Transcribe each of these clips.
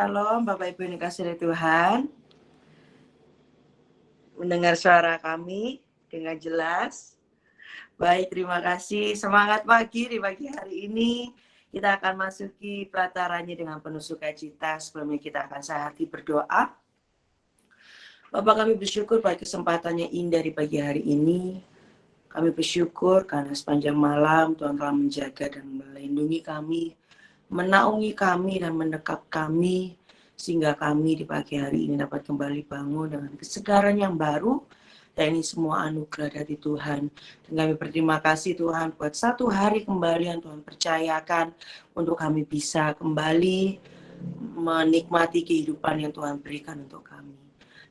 Shalom Bapak Ibu yang dikasihi oleh Tuhan. Mendengar suara kami dengan jelas. Baik, terima kasih. Semangat pagi di pagi hari ini. Kita akan masuki pelatarannya dengan penuh sukacita. Sebelumnya kita akan sehati berdoa. Bapak, kami bersyukur pada kesempatannya indah di pagi hari ini. Kami bersyukur karena sepanjang malam Tuhan telah menjaga dan melindungi kami, menaungi kami dan mendekap kami, sehingga kami di pagi hari ini dapat kembali bangun dengan kesegaran yang baru. Dan ini semua anugerah dari Tuhan. Dan kami berterima kasih Tuhan buat satu hari kembali yang Tuhan percayakan untuk kami bisa kembali menikmati kehidupan yang Tuhan berikan untuk kami.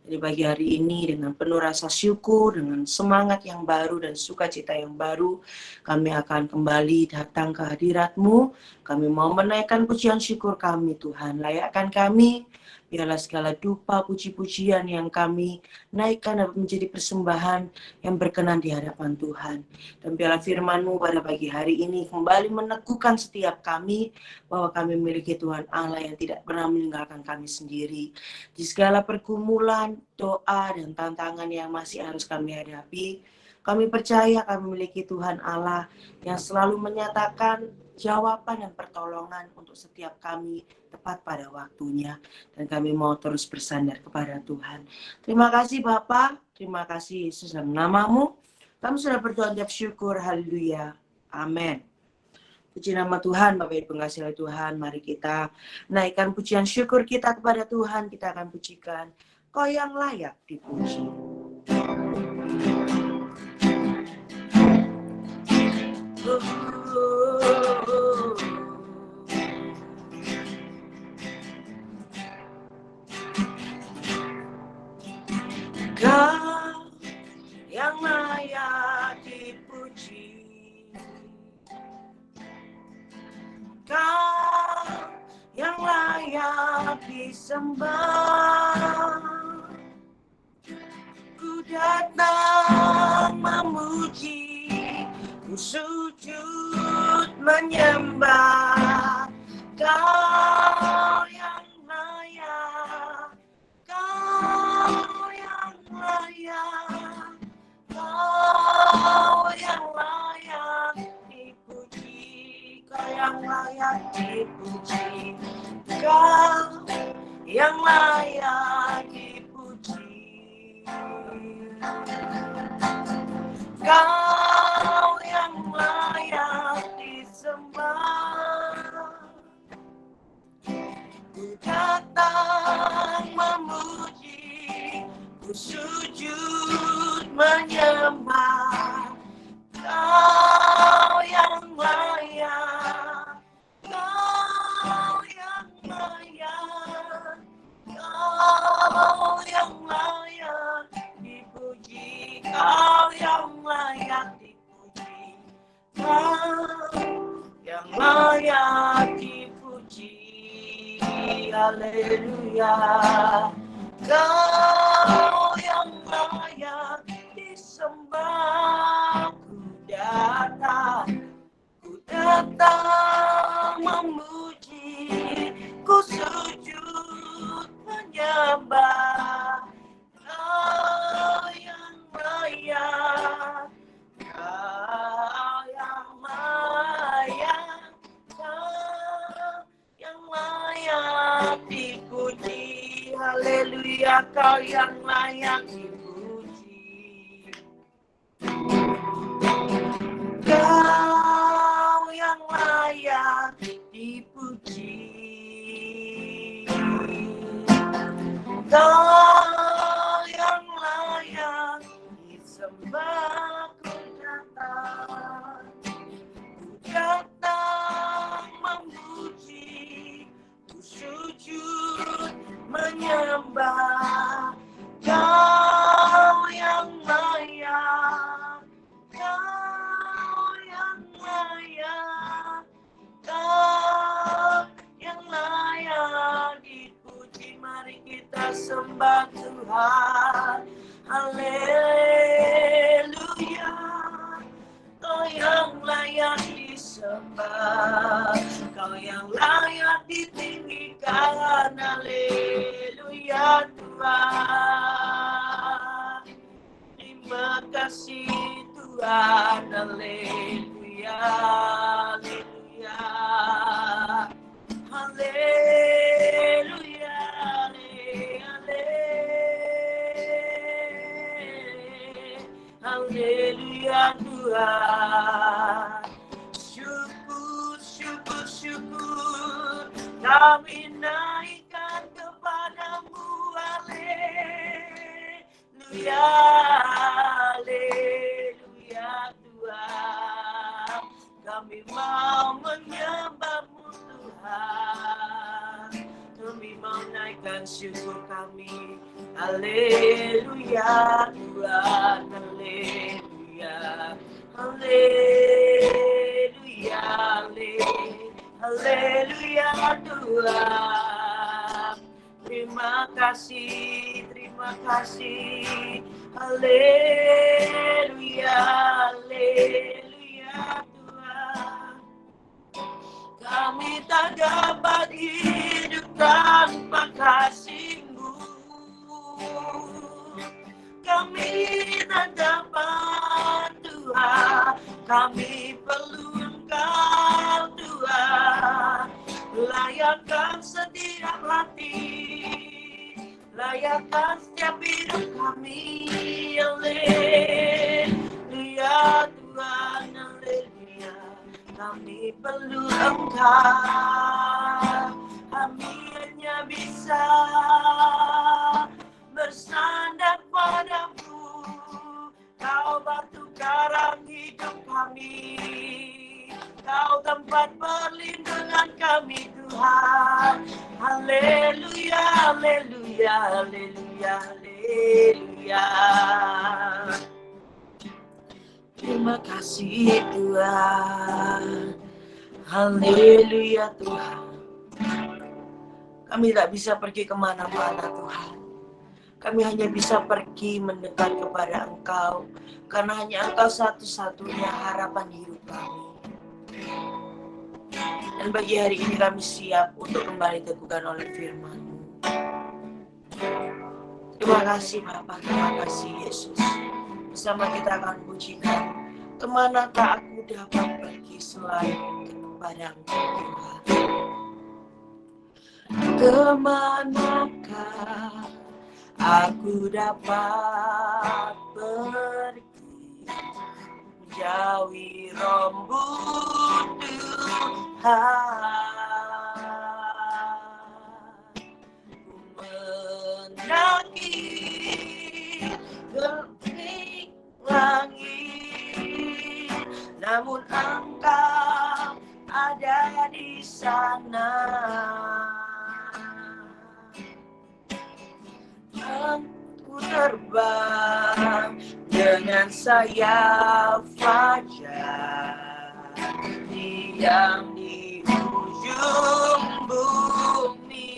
Jadi pagi hari ini dengan penuh rasa syukur, dengan semangat yang baru dan sukacita yang baru, kami akan kembali datang ke hadirat-Mu. Kami mau menaikkan pujian syukur kami Tuhan. Layakkan kami, biarlah segala dupa puji-pujian yang kami naikkan dapat menjadi persembahan yang berkenan di hadapan Tuhan. Dan biarlah firman-Mu pada pagi hari ini kembali meneguhkan setiap kami, bahwa kami memiliki Tuhan Allah yang tidak pernah meninggalkan kami sendiri. Di segala pergumulan, doa, dan tantangan yang masih harus kami hadapi, kami percaya kami memiliki Tuhan Allah yang selalu menyatakan jawaban dan pertolongan untuk setiap kami tepat pada waktunya. Dan kami mau terus bersandar kepada Tuhan. Terima kasih Bapak, terima kasih Yesus dalam nama-Mu. Kami sudah berdoa dan syukur, haleluya, amin. Puji nama Tuhan, Bapak Ibu pengasihi oleh Tuhan. Mari kita naikkan pujian syukur kita kepada Tuhan. Kita akan pujikan Kau yang layak dipuji. Kau yang layak dipuji. Kau yang layak disembah. Ku datang memuji, ku sujud menyembah. Kau yang layak, Kau yang layak, Kau yang layak dipuji, Kau yang layak dipuji, Kau yang layak dipuji, Kau yang layak disembah. Ku datang memuji, ku sujud menyembah. Kau yang layak, Kau yang layak, Kau yang layak dipuji, Kau yang layak dipuji, Kau yang layak dipuji, haleluya. Kau yang layak disembah. Ku datang memuji, ku sujud menyembah. Kau yang layak, Kau yang layak, Kau yang layak dipuji, haleluya. Kau yang layak dipuji, Kau yang layak dipuji, Kau yang layak disembah. Ku datang memuji, ku sujud menyembah. Kau yang layak, Kau yang layak, Kau yang layak dipuji. Mari kita sembah Tuhan, haleluya. Kau yang layak disembah, Kau yang layak ditinggikan, haleluya. Terima kasih Tuhan, haleluya, haleluya, haleluya, haleluya Tuhan. Syukur, syukur, syukur kami naikkan kepadamu, haleluya, haleluya Tuhan. Kami mau menyembahmu Tuhan, kami mau naikkan syukur kami, haleluya Tuhan, haleluya, haleluya, haleluya Tuhan. Terima kasih, terima kasih, haleluya, haleluya Tuhan. Kami tak dapat hidup tanpa kasih-Mu. Kami tak dapat Tuhan, kami perlu Engkau Tuhan. Layakkan setiap hati, layakkan setiap hidup kami, haleluya Tuhan, haleluya. Kami perlu Engkau, kami hanya bisa bersandar padamu. Kau batu karang hidup kami, Kau tempat perlindungan kami Tuhan. Haleluya, haleluya, haleluya, haleluya. Terima kasih Tuhan, haleluya Tuhan. Kami tidak bisa pergi kemana-mana Tuhan. Kami hanya bisa pergi mendekat kepada Engkau, karena hanya Engkau satu-satunya harapan hidup kami. Dan bagi hari ini kami siap untuk kembali diteguhkan oleh firman-Mu. Terima kasih Bapa, terima kasih Yesus. Bersama kita akan pujikan, kemanakah aku dapat pergi selain kepada Engkau Tuhan. Kemanakah aku dapat pergi, jauhi rombut Tuhan. Ku mendaki ke langit, namun Engkau ada di sana. Aku terbang dengan sayap fajar, diam di ujung bumi,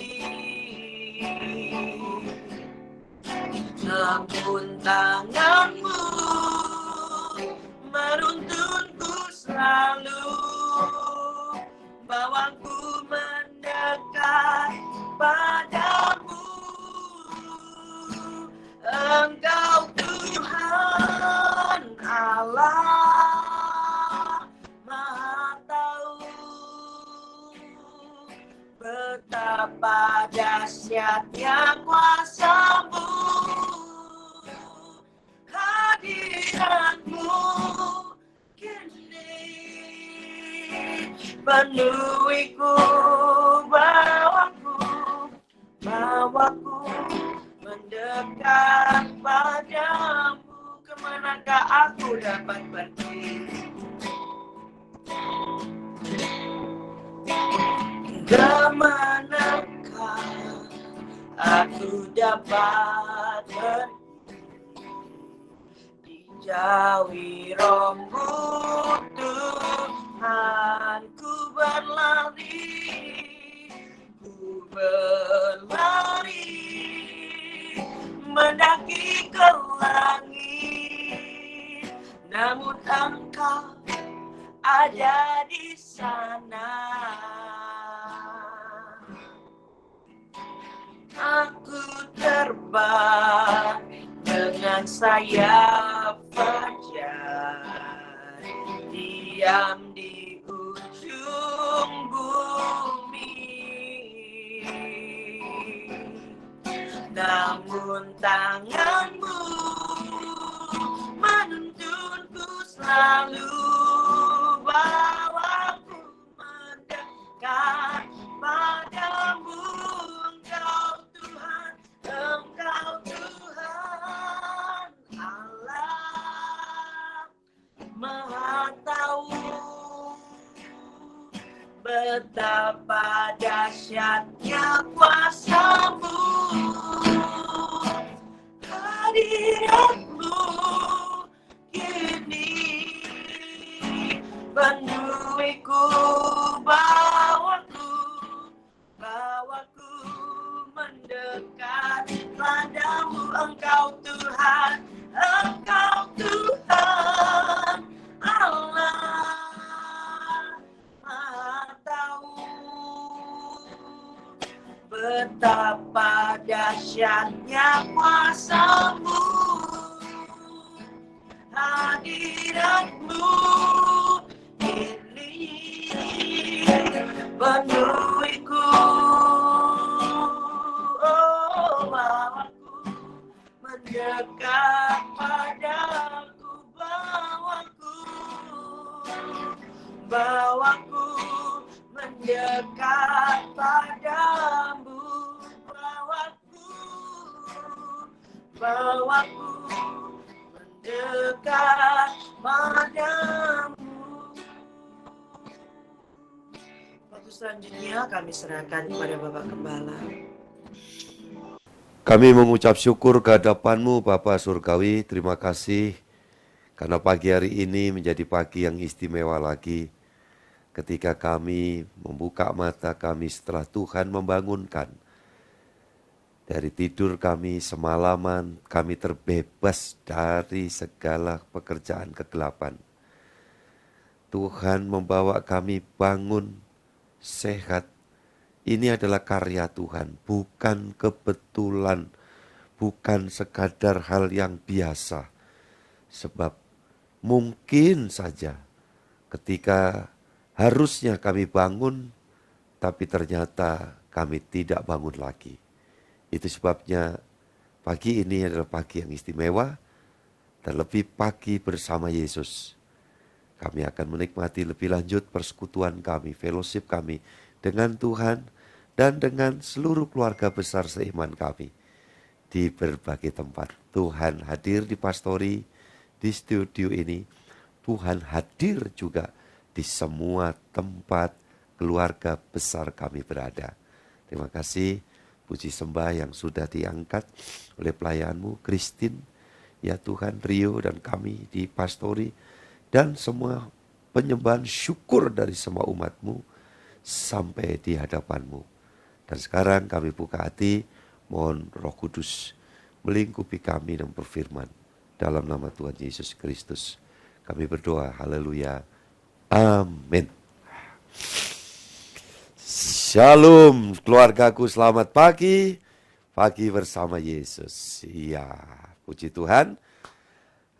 namun tangan-Mu menuntunku selalu, bawaku mendekat padamu. Engkau Tuhan Allah Maha Tahu, betapa dahsyatnya kuasa-Mu, hadirat-Mu kini penuhiku, bawaku mendekat padamu. Kemanakah aku dapat pergi? Kemanakah aku dapat pergi? Dijauhi rombut Tuhan, ku berlari mendaki ke langit, namun Engkau ada di sana. Aku terbang dengan sayap diam di ujung bumi, namun tanganmu menuntunku selalu, bawaku mendekat padamu. Engkau Tuhan, Engkau Tuhan Allah Maha Tahu betapa dahsyatnya kuasa-Mu, hadirat-Mu kini penuhiku, bawaku mendekat padamu. Engkau Tuhan, Engkau Tuhan Allah Maha Tahu betapa dahsyatnya kuasa-Mu, hadirat-Mu ini penuhiku, oh bawaku mendekat padaku, bawaku mendekat padamu, bawaku mendekat padamu. Waktu selanjutnya kami serahkan kepada Bapak Gembala. Kami mengucap syukur kehadapan-Mu Bapa Surgawi. Terima kasih karena pagi hari ini menjadi pagi yang istimewa lagi, ketika kami membuka mata kami setelah Tuhan membangunkan. Dari tidur kami semalaman, kami terbebas dari segala pekerjaan kegelapan. Tuhan membawa kami bangun sehat. Ini adalah karya Tuhan, bukan kebetulan, bukan sekadar hal yang biasa. Sebab mungkin saja ketika harusnya kami bangun, tapi ternyata kami tidak bangun lagi. Itu sebabnya pagi ini adalah pagi yang istimewa, terlebih pagi bersama Yesus. Kami akan menikmati lebih lanjut persekutuan kami, fellowship kami dengan Tuhan dan dengan seluruh keluarga besar seiman kami di berbagai tempat. Tuhan hadir di pastori, di studio ini. Tuhan hadir juga di semua tempat keluarga besar kami berada. Terima kasih puji sembah yang sudah diangkat oleh pelayanmu Christine, ya Tuhan, Rio dan kami di pastori, dan semua penyembahan syukur dari semua umat-Mu sampai di hadapan-Mu. Dan sekarang kami buka hati, mohon Roh Kudus melingkupi kami dan berfirman. Dalam nama Tuhan Yesus Kristus kami berdoa, haleluya, amin. Shalom keluargaku, selamat pagi, pagi bersama Yesus. Iya, puji Tuhan.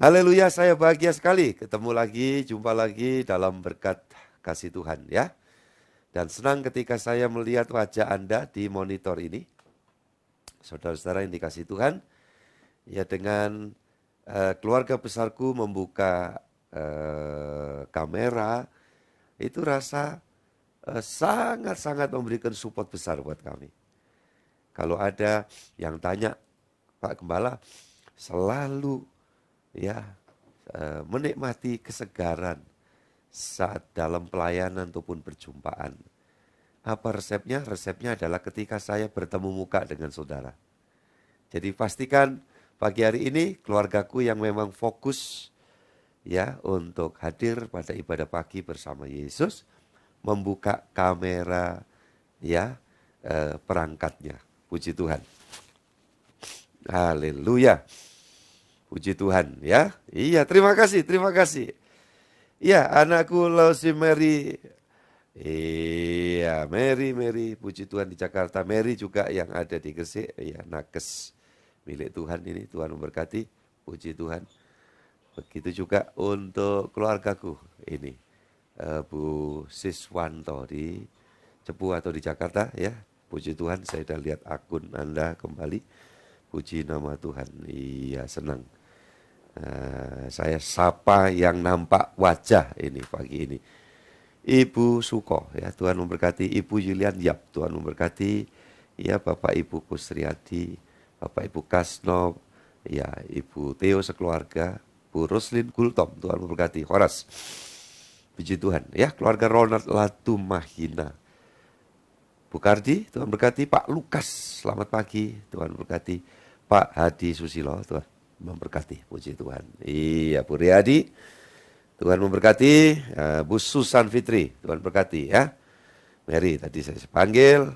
Haleluya, saya bahagia sekali ketemu lagi, jumpa lagi dalam berkat kasih Tuhan ya. Dan senang ketika saya melihat wajah Anda di monitor ini. Saudara-saudara yang dikasih Tuhan, ya dengan keluarga besarku membuka kamera, itu rasa sangat-sangat memberikan support besar buat kami. Kalau ada yang tanya, Pak Gembala, selalu ya menikmati kesegaran saat dalam pelayanan ataupun perjumpaan. Apa resepnya? Resepnya adalah ketika saya bertemu muka dengan saudara. Jadi pastikan pagi hari ini keluargaku yang memang fokus ya untuk hadir pada ibadah pagi bersama Yesus, membuka kamera ya perangkatnya. Puji Tuhan. Haleluya. Puji Tuhan ya. Iya, terima kasih, terima kasih. Iya, anakku Lucy Mary. Iya, Mary, puji Tuhan di Jakarta. Mary juga yang ada di Gresik, ya nakes milik Tuhan ini. Tuhan memberkati, puji Tuhan. Begitu juga untuk keluargaku ini. Bu Siswanto di Cepu atau di Jakarta ya. Puji Tuhan saya sudah lihat akun Anda kembali. Puji nama Tuhan. Iya senang. Saya sapa yang nampak wajah ini pagi ini. Ibu Suko ya, Tuhan memberkati. Ibu Yulian Yap, Tuhan memberkati. Ya Bapak Ibu Kusriadi, Bapak Ibu Kasno, ya Ibu Theo sekeluarga, Bu Roslin Gultom, Tuhan memberkati. Horas, puji Tuhan. Ya keluarga Ronald Latumahina. Bu Kardi, Tuhan berkati. Pak Lukas, selamat pagi, Tuhan berkati. Pak Hadi Susilo, Tuhan memberkati, puji Tuhan. Iya Bu Riyadi, Tuhan memberkati. Bu Susan Fitri, Tuhan berkati ya. Mary tadi saya panggil.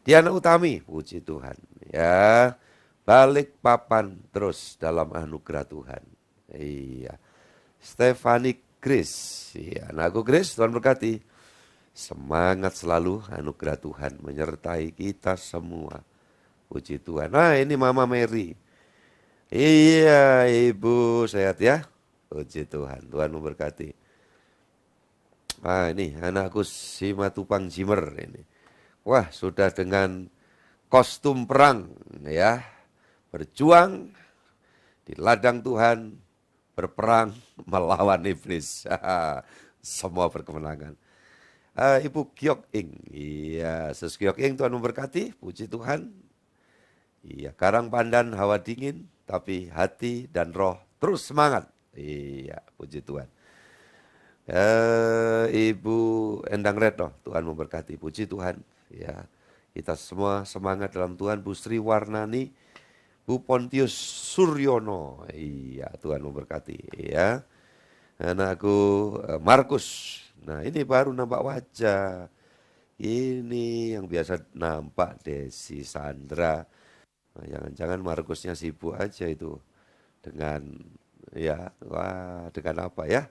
Diana Utami, puji Tuhan. Ya, balik papan terus dalam anugerah Tuhan. Iya. Stephanie Grace, iya, anakku Grace, Tuhan berkati. Semangat selalu, anugerah Tuhan menyertai kita semua. Puji Tuhan. Nah ini Mama Mary. Iya Ibu sehat ya. Puji Tuhan, Tuhan memberkati. Ini anakku Simatupang Jimer ini. Wah sudah dengan kostum perang ya. Berjuang di ladang Tuhan. Berperang melawan iblis. Semua berkemenangan. Ibu Giok Ing. Iya, Sus Giok Ing Tuhan memberkati. Puji Tuhan. Iya, Karang Pandan hawa dingin. Tapi hati dan roh terus semangat. Iya, puji Tuhan. Ibu Endang Retno, Tuhan memberkati. Puji Tuhan. Ya, kita semua semangat dalam Tuhan. Bu Sri Warnani, Bu Pontius Suryono. Iya, Tuhan memberkati. Ya, anakku Markus. Nah, ini baru nampak wajah. Ini yang biasa nampak Desi Sandra. Nah, jangan-jangan Markusnya sibuk aja itu dengan ya, wah dengan apa ya?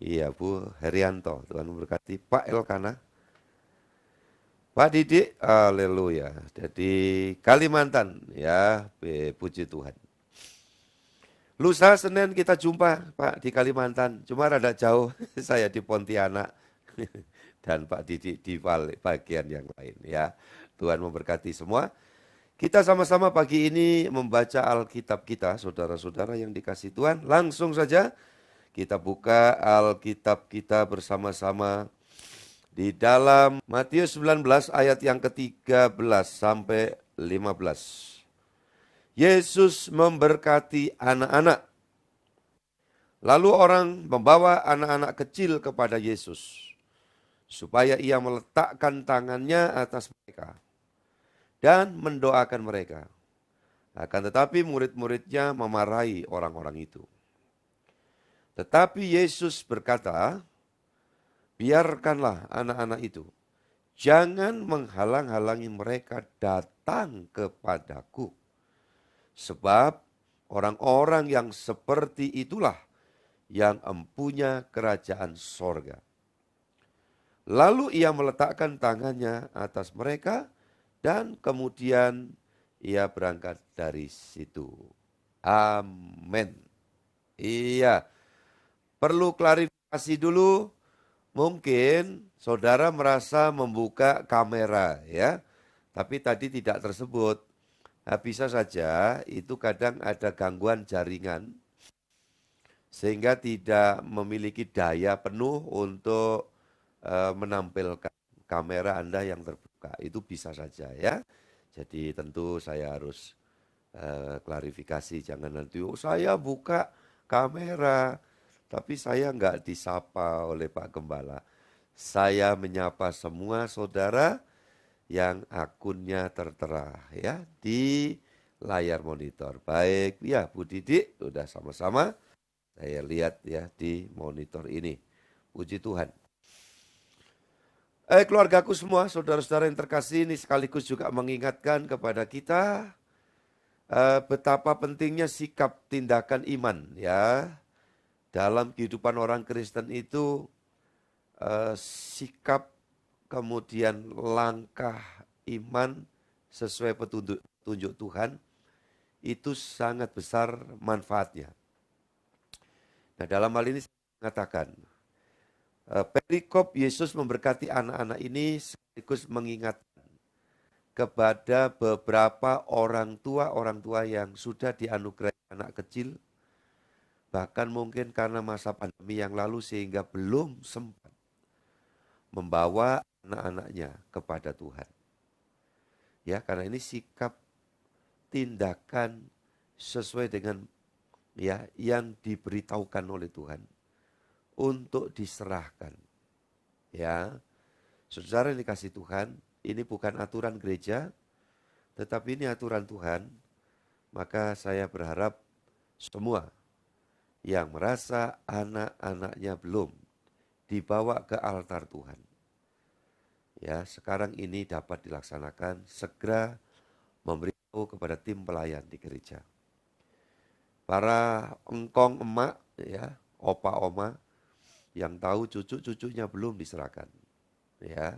Iya Bu Herianto, Tuhan memberkati. Pak Elkana, Pak Didik, haleluya. Jadi Kalimantan ya, puji Tuhan. Lusa Senin kita jumpa Pak di Kalimantan, cuma rada jauh, saya di Pontianak dan Pak Didik di bagian yang lain ya. Tuhan memberkati semua. Kita sama-sama pagi ini membaca Alkitab kita, saudara-saudara yang dikasih Tuhan. Langsung saja kita buka Alkitab kita bersama-sama di dalam Matius 19 ayat yang ke-13 sampai 15. Yesus memberkati anak-anak. Lalu orang membawa anak-anak kecil kepada Yesus, supaya ia meletakkan tangannya atas mereka dan mendoakan mereka. Akan tetapi murid-muridnya memarahi orang-orang itu. Tetapi Yesus berkata, biarkanlah anak-anak itu. Jangan menghalang-halangi mereka datang kepadaku. Sebab orang-orang yang seperti itulah yang empunya kerajaan sorga. Lalu ia meletakkan tangannya atas mereka, dan kemudian ia berangkat dari situ. Amin. Iya, perlu klarifikasi dulu. Mungkin saudara merasa membuka kamera ya, tapi tadi tidak tersebut. Nah, bisa saja itu kadang ada gangguan jaringan, sehingga tidak memiliki daya penuh untuk menampilkan kamera Anda yang terbuka. Itu bisa saja ya. Jadi tentu saya harus klarifikasi. Jangan nanti, saya buka kamera, tapi saya enggak disapa oleh Pak Gembala. Saya menyapa semua saudara yang akunnya tertera ya di layar monitor. Baik, ya Bu Didik, sudah sama-sama saya lihat ya di monitor ini. Puji Tuhan. Keluargaku semua, saudara-saudara yang terkasih, ini sekaligus juga mengingatkan kepada kita betapa pentingnya sikap tindakan iman ya. Dalam kehidupan orang Kristen itu sikap kemudian langkah iman sesuai petunjuk Tuhan itu sangat besar manfaatnya. Nah dalam hal ini saya mengatakan Perikop Yesus memberkati anak-anak ini sekaligus mengingat kepada beberapa orang tua yang sudah dianugerahi anak kecil, bahkan mungkin karena masa pandemi yang lalu sehingga belum sempat membawa anak-anaknya kepada Tuhan. Ya, karena ini sikap tindakan sesuai dengan ya yang diberitahukan oleh Tuhan untuk diserahkan. Ya, saudara yang dikasih Tuhan, ini bukan aturan gereja, tetapi ini aturan Tuhan. Maka saya berharap semua yang merasa anak-anaknya belum dibawa ke altar Tuhan, ya sekarang ini dapat dilaksanakan, segera memberitahu kepada tim pelayan di gereja. Para engkong emak, ya opa oma yang tahu cucu-cucunya belum diserahkan, ya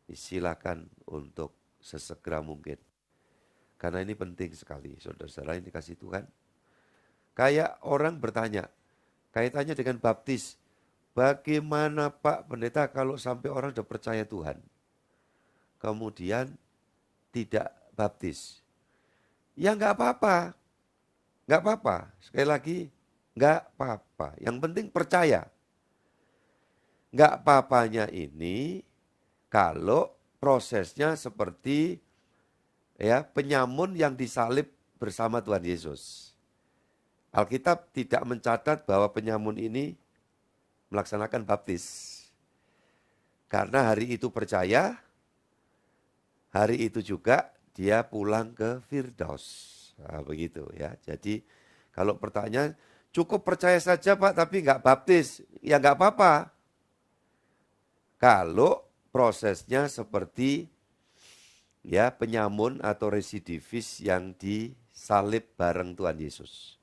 silakan untuk sesegera mungkin. Karena ini penting sekali, saudara-saudara yang dikasih Tuhan. Kayak orang bertanya, kaitannya dengan baptis, bagaimana Pak Pendeta kalau sampai orang sudah percaya Tuhan, kemudian tidak baptis? Ya nggak apa-apa, nggak apa-apa. Sekali lagi, nggak apa-apa. Yang penting percaya. Nggak apa-apanya ini kalau prosesnya seperti ya penyamun yang disalib bersama Tuhan Yesus. Alkitab tidak mencatat bahwa penyamun ini melaksanakan baptis. Karena hari itu percaya, hari itu juga dia pulang ke Firdaus. Nah, begitu ya. Jadi kalau pertanyaan, cukup percaya saja Pak tapi nggak baptis, ya nggak apa-apa. Kalau prosesnya seperti ya penyamun atau residivis yang disalib bareng Tuhan Yesus.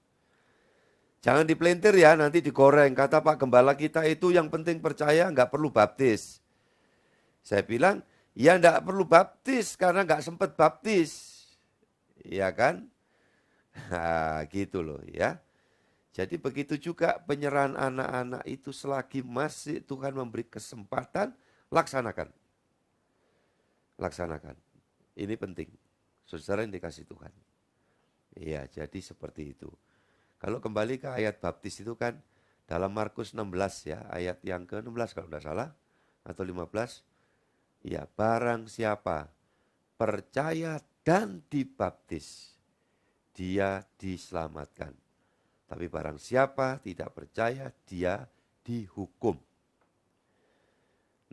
Jangan dipelintir ya, nanti digoreng. Kata Pak Gembala kita itu yang penting percaya, nggak perlu baptis. Saya bilang, ya nggak perlu baptis karena nggak sempat baptis. Iya kan? Nah, gitu loh ya. Jadi begitu juga penyerahan anak-anak itu selagi masih Tuhan memberi kesempatan, laksanakan. Laksanakan. Ini penting. Saudara yang dikasih Tuhan. Iya, jadi seperti itu. Kalau kembali ke ayat baptis itu kan dalam Markus 16 ya, ayat yang ke-16 kalau tidak salah, atau 15. Ya, barang siapa percaya dan dibaptis, dia diselamatkan. Tapi barang siapa tidak percaya, dia dihukum.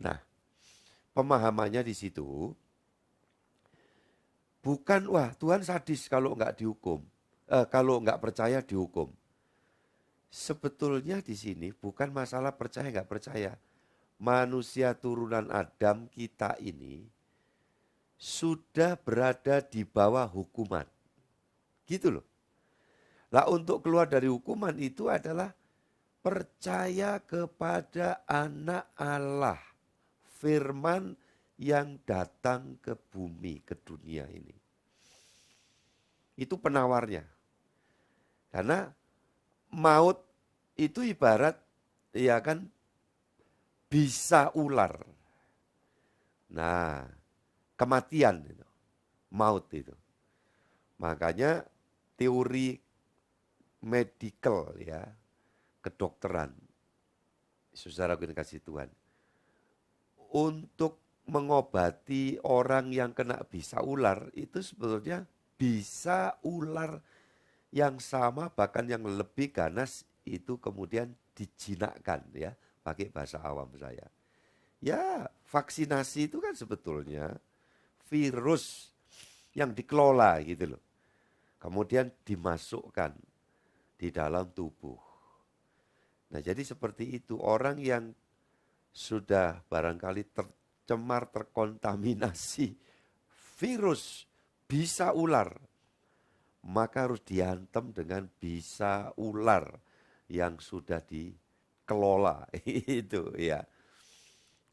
Nah, pemahamannya di situ bukan wah Tuhan sadis kalau nggak dihukum, kalau nggak percaya dihukum. Sebetulnya di sini bukan masalah percaya nggak percaya. Manusia turunan Adam kita ini sudah berada di bawah hukuman. Gitu loh. Lah untuk keluar dari hukuman itu adalah percaya kepada anak Allah. Firman yang datang ke bumi, ke dunia ini. Itu penawarnya. Karena maut itu ibarat ya kan bisa ular. Nah, kematian itu, maut itu. Makanya teori medical ya, kedokteran, saudara yang kasih Tuhan, untuk mengobati orang yang kena bisa ular itu sebetulnya bisa ular yang sama bahkan yang lebih ganas itu kemudian dijinakkan ya, pakai bahasa awam saya. Ya, vaksinasi itu kan sebetulnya virus yang dikelola gitu loh. Kemudian dimasukkan di dalam tubuh. Nah, jadi seperti itu orang yang sudah barangkali tercemar, terkontaminasi virus bisa ular, maka harus dihantam dengan bisa ular yang sudah dikelola itu ya.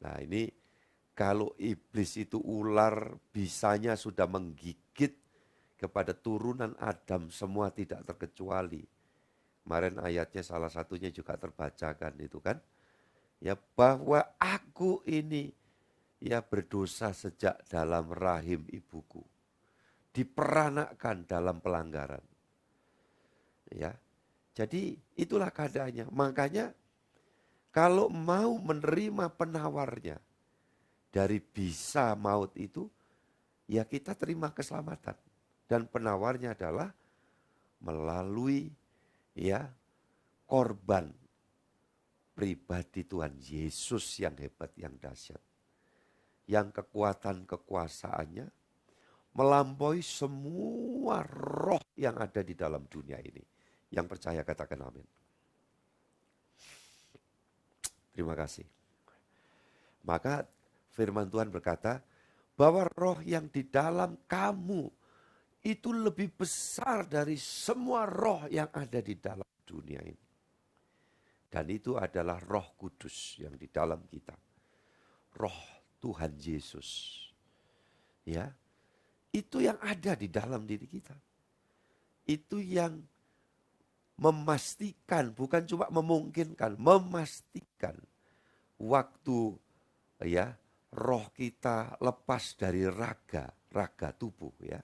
Nah ini kalau iblis itu ular bisanya sudah menggigit kepada turunan Adam semua tidak terkecuali. Kemarin ayatnya salah satunya juga terbacakan itu kan. ya bahwa aku ini ya berdosa sejak dalam rahim ibuku, diperanakkan dalam pelanggaran. Ya, jadi itulah keadaannya. Makanya kalau mau menerima penawarnya dari bisa maut itu, ya kita terima keselamatan. Dan penawarnya adalah melalui ya korban pribadi Tuhan Yesus yang hebat, yang dahsyat. Yang kekuatan kekuasaannya melampaui semua roh yang ada di dalam dunia ini. Yang percaya katakan amin. Terima kasih. Maka firman Tuhan berkata bahwa roh yang di dalam kamu itu lebih besar dari semua roh yang ada di dalam dunia ini. Dan itu adalah Roh Kudus yang di dalam kita. Roh Tuhan Yesus. Ya. Itu yang ada di dalam diri kita. Itu yang memastikan, bukan cuma memungkinkan, memastikan waktu ya roh kita lepas dari raga tubuh ya.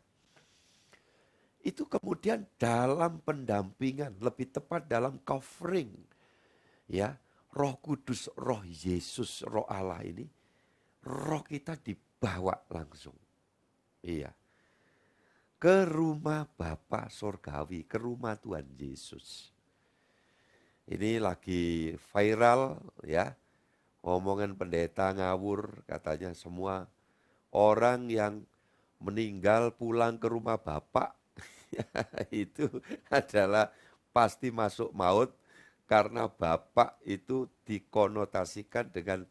Itu kemudian dalam pendampingan, lebih tepat dalam covering ya, Roh Kudus, Roh Yesus, Roh Allah ini, roh kita dibawa langsung. Iya. Ke rumah Bapa Sorgawi, ke rumah Tuhan Yesus. Ini lagi viral ya, omongan pendeta ngawur, katanya semua orang yang meninggal pulang ke rumah Bapak itu adalah pasti masuk maut karena Bapak itu dikonotasikan dengan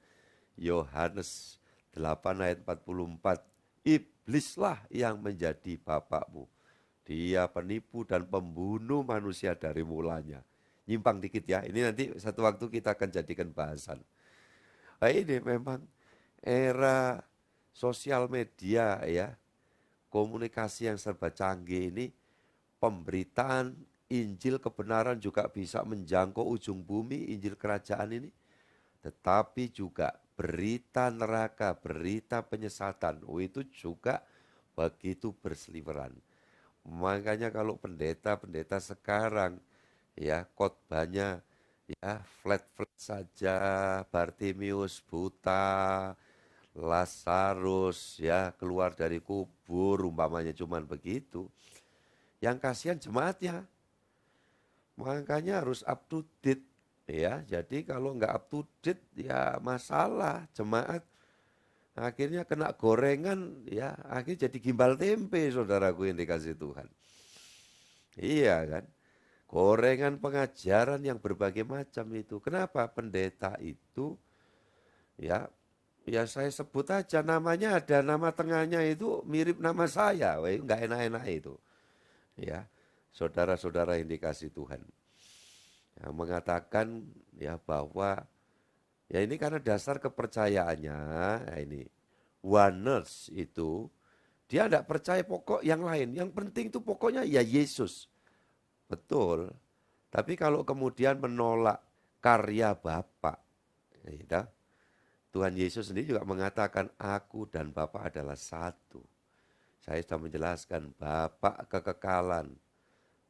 Yohanes 8 ayat 44. Iblislah yang menjadi bapakmu. Dia penipu dan pembunuh manusia dari mulanya. Nyimpang dikit ya, ini nanti satu waktu kita akan jadikan bahasan. Nah ini memang era sosial media ya, komunikasi yang serba canggih ini, pemberitaan Injil kebenaran juga bisa menjangkau ujung bumi, Injil kerajaan ini. Tetapi juga berita neraka, berita penyesatan, itu juga begitu berseliweran. Makanya kalau pendeta-pendeta sekarang ya khotbahnya ya flat-flat saja, Bartimius buta, Lazarus ya keluar dari kubur, umpamanya cuman begitu. Yang kasihan jemaatnya, makanya harus up to date ya. Jadi kalau nggak up to date ya masalah jemaat. Akhirnya kena gorengan ya, akhirnya jadi gimbal tempe saudaraku yang dikasih Tuhan. Iya kan? Gorengan pengajaran yang berbagai macam itu. Kenapa pendeta itu ya ya saya sebut aja namanya, ada nama tengahnya itu mirip nama saya. Weh, nggak enak-enak itu. Ya, saudara-saudara yang dikasih Tuhan. Yang mengatakan ya bahwa ya ini karena dasar kepercayaannya, ya ini oneness itu dia tidak percaya pokok yang lain. Yang penting itu pokoknya ya Yesus. Betul. Tapi kalau kemudian menolak karya Bapa, ya, Tuhan Yesus sendiri juga mengatakan aku dan Bapa adalah satu. Saya sudah menjelaskan Bapa kekekalan.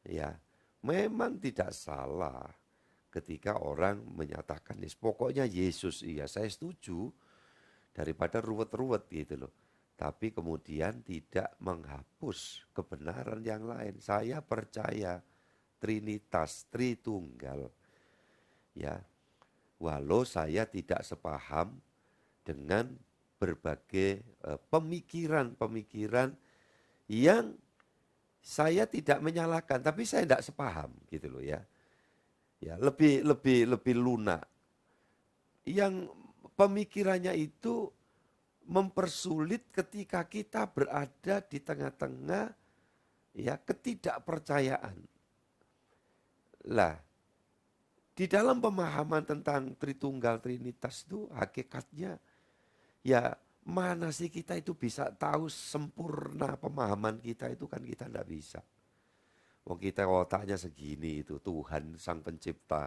Ya, memang tidak salah ketika orang menyatakan pokoknya Yesus, iya saya setuju, daripada ruwet-ruwet gitu loh. Tapi kemudian tidak menghapus kebenaran yang lain. Saya percaya Trinitas, Tritunggal. Ya, walau saya tidak sepaham dengan berbagai pemikiran-pemikiran yang saya tidak menyalahkan, tapi saya tidak sepaham gitu loh ya. Ya, lebih lunak. Yang pemikirannya itu mempersulit ketika kita berada di tengah-tengah ya ketidakpercayaan. Lah, di dalam pemahaman tentang Tritunggal Trinitas itu hakikatnya ya mana sih kita itu bisa tahu sempurna pemahaman kita itu kan kita tidak bisa. Wong kita otaknya segini itu Tuhan Sang Pencipta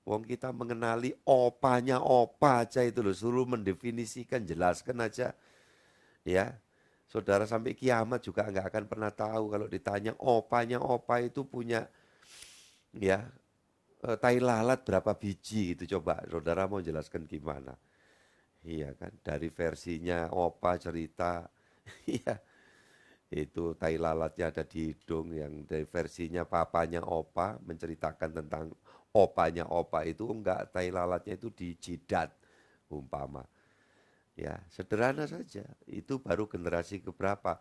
Wong kita mengenali opanya opa aja itu loh, suruh mendefinisikan, jelaskan aja. Ya, saudara sampai kiamat juga nggak akan pernah tahu kalau ditanya opanya opa itu punya ya tai lalat berapa biji itu, coba saudara mau jelaskan gimana? Iya kan, dari versinya opa cerita, iya itu tai lalatnya ada di hidung, yang dari versinya papanya opa menceritakan tentang opanya opa itu enggak, tai lalatnya itu di jidat umpama. Ya, sederhana saja. Itu baru generasi keberapa.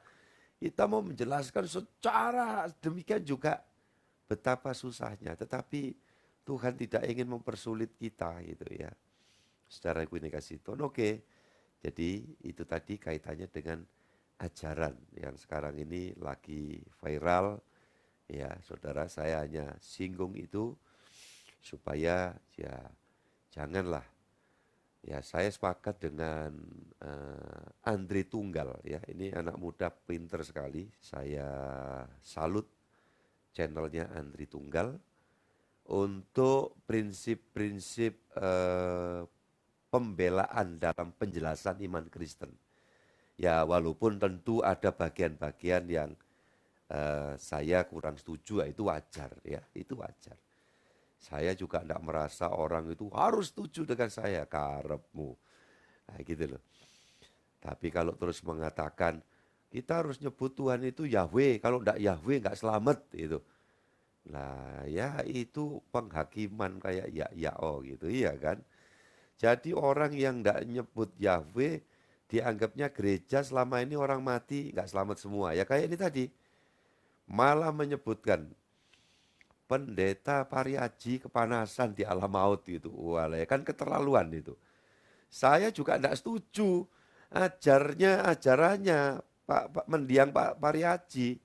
Kita mau menjelaskan secara demikian juga betapa susahnya, tetapi Tuhan tidak ingin mempersulit kita gitu ya. Secara komunikasi tone, oke. Jadi itu tadi kaitannya dengan ajaran yang sekarang ini lagi viral. Ya, saudara, saya hanya singgung itu supaya ya janganlah. Ya, saya sepakat dengan Andri Tunggal ya. Ini anak muda pinter sekali. Saya salut channelnya Andri Tunggal untuk prinsip-prinsip pembelaan dalam penjelasan iman Kristen. Ya, walaupun tentu ada bagian-bagian yang saya kurang setuju, ya, itu wajar ya, itu wajar. Saya juga tidak merasa orang itu harus setuju dengan saya, karepmu. Nah, gitu loh. Tapi kalau terus mengatakan kita harus nyebut Tuhan itu Yahweh, kalau tidak Yahweh nggak selamat itu. Nah, ya itu penghakiman kayak ya oh gitu, iya kan? Jadi orang yang tidak nyebut Yahweh dianggapnya gereja selama ini orang mati nggak selamat semua. Ya kayak ini tadi, malah menyebutkan pendeta Pariaji kepanasan di alam maut gitu. Wah, ya kan keterlaluan itu. Saya juga tidak setuju ajarannya Pak mendiang Pak Pariaji.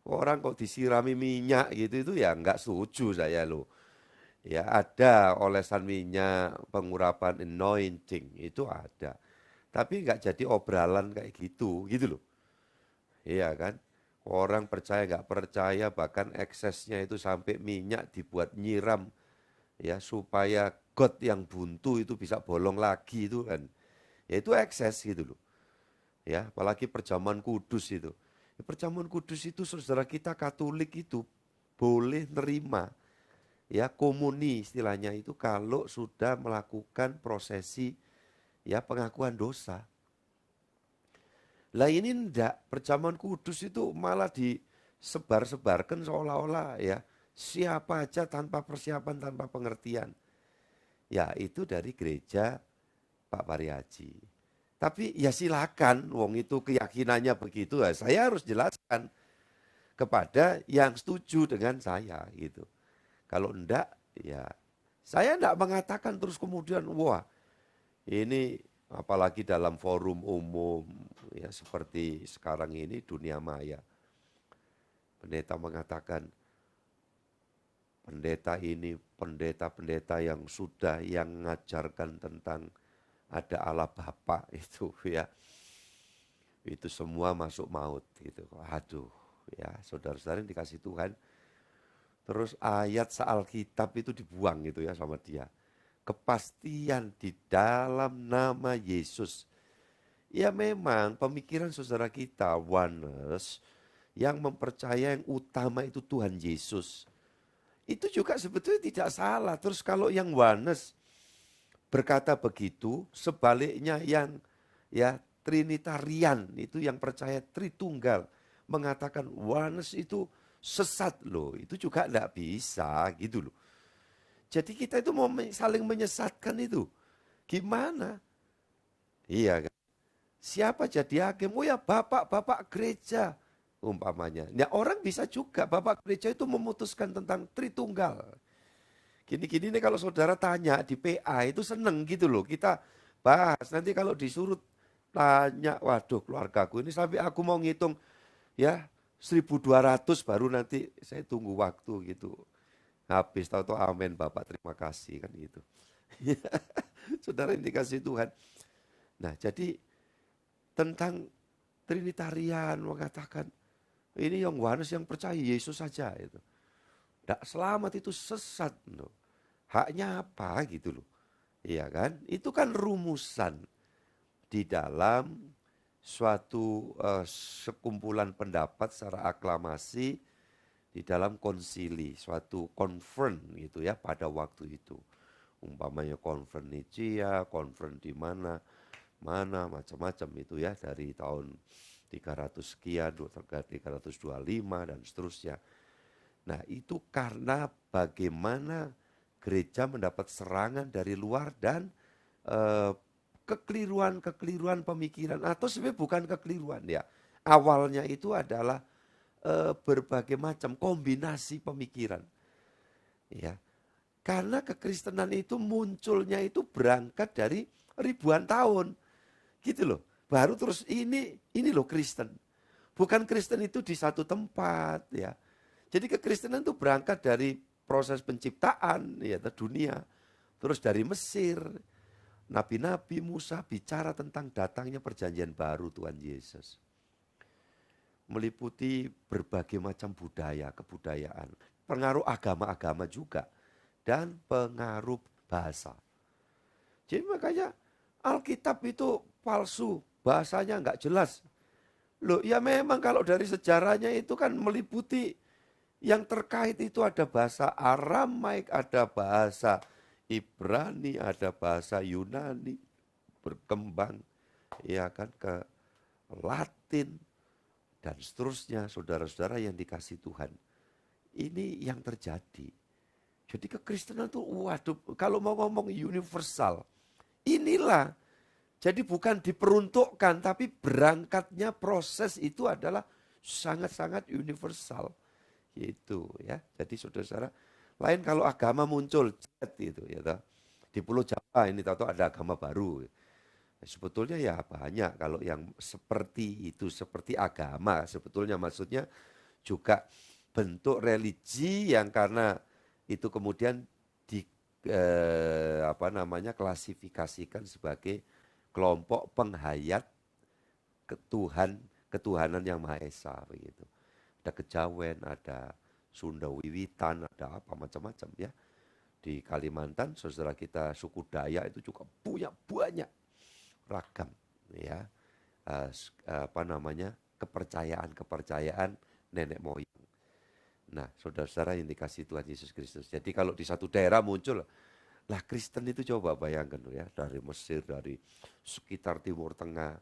Orang kok disirami minyak gitu itu ya nggak setuju saya loh. Ya ada olesan minyak, pengurapan anointing itu ada. Tapi nggak jadi obralan kayak gitu loh. Iya kan? Orang percaya nggak percaya, bahkan eksesnya itu sampai minyak dibuat nyiram ya supaya got yang buntu itu bisa bolong lagi itu kan. Ya itu ekses gitu loh. Ya, apalagi perjamuan kudus itu. Ya, perjamuan kudus itu saudara kita Katolik itu boleh nerima ya komuni istilahnya itu kalau sudah melakukan prosesi ya pengakuan dosa. Lah ini ndak, perjamuan kudus itu malah disebar-sebarkan seolah-olah ya siapa aja tanpa persiapan, tanpa pengertian. Ya itu dari gereja Pak Pariaji. Tapi ya silakan, wong itu keyakinannya begitu ya. Saya harus jelaskan kepada yang setuju dengan saya gitu. Kalau enggak, ya saya enggak mengatakan terus kemudian, wah ini apalagi dalam forum umum ya seperti sekarang ini dunia maya. Pendeta mengatakan, pendeta ini pendeta-pendeta yang sudah yang mengajarkan tentang ada Allah Bapa itu ya. Itu semua masuk maut gitu. Aduh, ya saudara-saudara yang dikasih Tuhan. Terus ayat Alkitab itu dibuang gitu ya sama dia. Kepastian di dalam nama Yesus. Ya memang pemikiran saudara kita oneness yang mempercaya yang utama itu Tuhan Yesus. Itu juga sebetulnya tidak salah. Terus kalau yang oneness berkata begitu, sebaliknya yang ya Trinitarian itu yang percaya Tritunggal mengatakan oneness itu sesat loh. Itu juga tidak bisa gitu loh. Jadi kita itu mau saling menyesatkan itu. Gimana? Iya kan? Siapa jadi hakim? Oh ya bapak-bapak gereja umpamanya. Ya orang bisa juga bapak gereja itu memutuskan tentang Tritunggal. Gini-gini nih kalau saudara tanya di PA itu seneng gitu loh. Kita bahas nanti kalau disuruh tanya, waduh keluargaku ini sampai aku mau ngitung ya 1.200 baru nanti saya tunggu waktu gitu. Habis tahu-tahu amin Bapak terima kasih kan gitu. Saudara yang dikasih Tuhan. Nah jadi tentang Trinitarian mengatakan ini yang oneness yang percaya Yesus saja itu. Tidak selamat itu sesat. No. haknya apa gitu loh. Iya kan? Itu kan rumusan di dalam suatu sekumpulan pendapat secara aklamasi di dalam konsili, suatu konferen gitu ya pada waktu itu. Umpamanya konferen Nicea, konferen di mana macam-macam itu ya dari tahun 300 sekian, 325 dan seterusnya. Nah, itu karena bagaimana gereja mendapat serangan dari luar dan kekeliruan pemikiran, atau sebenarnya bukan kekeliruan ya. Awalnya itu adalah berbagai macam kombinasi pemikiran. Ya. Karena kekristenan itu munculnya itu berangkat dari ribuan tahun. Gitu loh. Baru terus ini loh Kristen. Bukan Kristen itu di satu tempat ya. Jadi kekristenan itu berangkat dari proses penciptaan ya dunia. Terus dari Mesir, nabi-nabi Musa bicara tentang datangnya perjanjian baru Tuhan Yesus. Meliputi berbagai macam budaya, kebudayaan, pengaruh agama-agama juga, dan pengaruh bahasa. Jadi makanya Alkitab itu palsu, bahasanya nggak jelas. Loh ya memang kalau dari sejarahnya itu kan meliputi yang terkait itu ada bahasa Aramaik, ada bahasa Ibrani, ada bahasa Yunani, berkembang ya kan ke Latin dan seterusnya, saudara-saudara yang dikasih Tuhan. Ini yang terjadi. Jadi kekristenan itu waduh, kalau mau ngomong universal, inilah. Jadi bukan diperuntukkan, tapi berangkatnya proses itu adalah sangat-sangat universal. Gitu ya. Jadi saudara-saudara, lain kalau agama muncul gitu ya. Di Pulau Jawa ini tahu ada agama baru. Sebetulnya ya banyak kalau yang seperti itu, seperti agama. Sebetulnya maksudnya juga bentuk religi yang karena itu kemudian di klasifikasikan sebagai kelompok penghayat ketuhanan yang Maha Esa begitu. Ada kejawen, ada Sunda Wiwitan, ada apa macam-macam ya. Di Kalimantan saudara kita suku Dayak itu juga punya banyak ragam ya. Kepercayaan nenek moyang. Nah, saudara-saudara yang dikasih Tuhan Yesus Kristus. Jadi kalau di satu daerah muncul lah Kristen itu coba bayangkan ya, dari Mesir, dari sekitar Timur Tengah,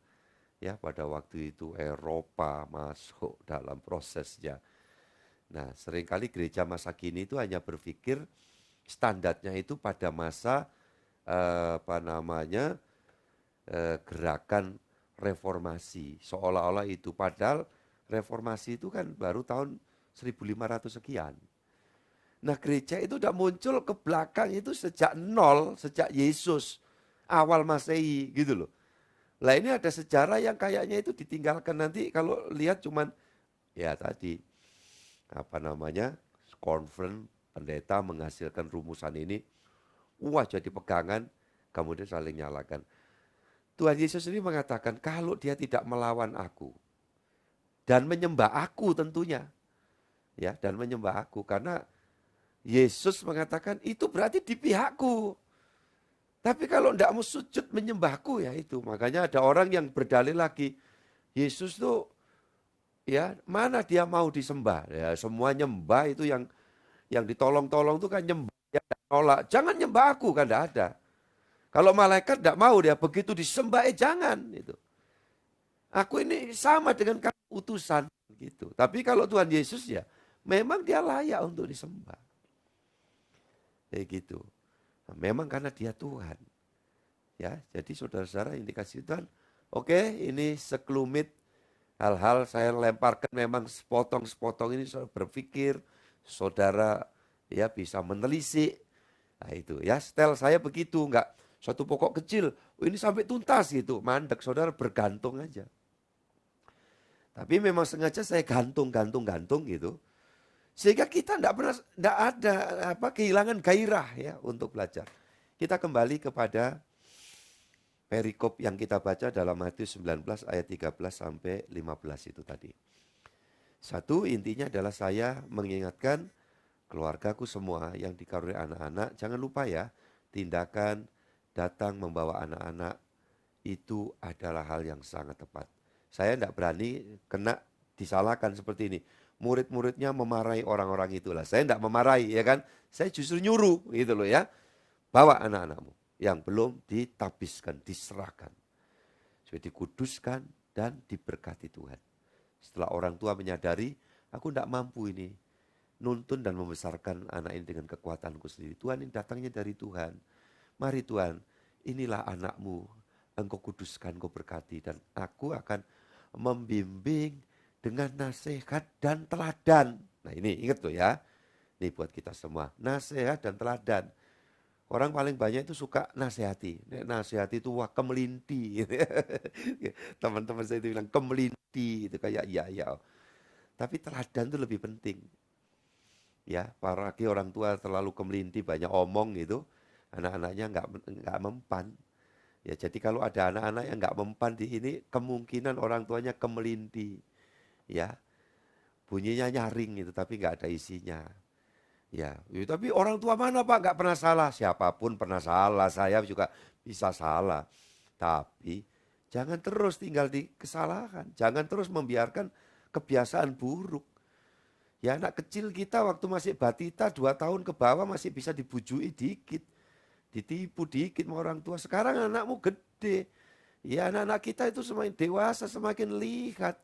ya pada waktu itu Eropa masuk dalam prosesnya. Nah seringkali gereja masa kini itu hanya berpikir standarnya itu pada masa gerakan reformasi. Seolah-olah itu padahal reformasi itu kan baru tahun 1500 sekian. Nah gereja itu udah muncul ke belakang itu sejak nol, sejak Yesus awal Masehi gitu loh. Lah ini ada sejarah yang kayaknya itu ditinggalkan nanti kalau lihat cuman ya tadi conference pendeta menghasilkan rumusan ini, wah jadi pegangan, kemudian saling nyalakan. Tuhan Yesus ini mengatakan kalau dia tidak melawan aku dan menyembah aku tentunya, ya dan menyembah aku karena Yesus mengatakan itu berarti di pihakku. Tapi kalau tidak mau sujud menyembahku ya itu. Makanya ada orang yang berdalil lagi. Yesus tuh ya mana dia mau disembah. Ya semua nyembah itu yang ditolong-tolong itu kan nyembah. Ya, nolak. Jangan nyembah aku kan tidak ada. Kalau malaikat tidak mau dia begitu disembah jangan. Itu. Aku ini sama dengan kamu utusan. Gitu. Tapi kalau Tuhan Yesus ya memang dia layak untuk disembah. Kayak gitu. Nah, memang karena dia Tuhan. Ya, jadi saudara-saudara yang dikasih Tuhan, oke, ini sekelumit hal-hal saya lemparkan memang sepotong-sepotong ini saudara berpikir, saudara ya bisa menelisik. Nah itu ya, style saya begitu, enggak suatu pokok kecil, ini sampai tuntas gitu, mandek saudara bergantung aja. Tapi memang sengaja saya gantung gitu. Sehingga kita tidak ada kehilangan gairah ya untuk belajar. Kita kembali kepada perikop yang kita baca dalam Matius 19 ayat 13 sampai 15 itu tadi. Satu intinya adalah saya mengingatkan keluargaku semua yang dikaruniai anak-anak, jangan lupa ya, tindakan datang membawa anak-anak itu adalah hal yang sangat tepat. Saya tidak berani kena disalahkan seperti ini. Murid-muridnya memarahi orang-orang itulah. Saya tidak memarahi, ya kan? Saya justru nyuruh gitu loh ya. Bawa anak-anakmu yang belum ditabiskan, diserahkan. Supaya dikuduskan dan diberkati Tuhan. Setelah orang tua menyadari, aku tidak mampu ini nuntun dan membesarkan anak ini dengan kekuatanku sendiri. Tuhan, ini datangnya dari Tuhan. Mari Tuhan, inilah anakmu, engkau kuduskan, engkau berkati, dan aku akan membimbing dengan nasihat dan teladan. Nah ini ingat tuh ya, ini buat kita semua, nasihat dan teladan. Orang paling banyak itu suka nasihati. Nasihati itu wah kemelinti. Teman-teman saya itu bilang kemelinti, itu kayak ya. Tapi teladan itu lebih penting. Ya, apalagi orang tua terlalu kemelinti, banyak omong gitu, anak-anaknya nggak mempan. Ya, jadi kalau ada anak-anak yang nggak mempan di ini, kemungkinan orang tuanya kemelinti. Ya, bunyinya nyaring itu, tapi nggak ada isinya. Ya, tapi orang tua mana Pak nggak pernah salah? Siapapun pernah salah, saya juga bisa salah. Tapi jangan terus tinggal di kesalahan, jangan terus membiarkan kebiasaan buruk. Ya anak kecil kita waktu masih batita 2 tahun ke bawah masih bisa dibujui dikit, ditipu dikit sama orang tua. Sekarang anakmu gede, ya anak-anak kita itu semakin dewasa, semakin lihat.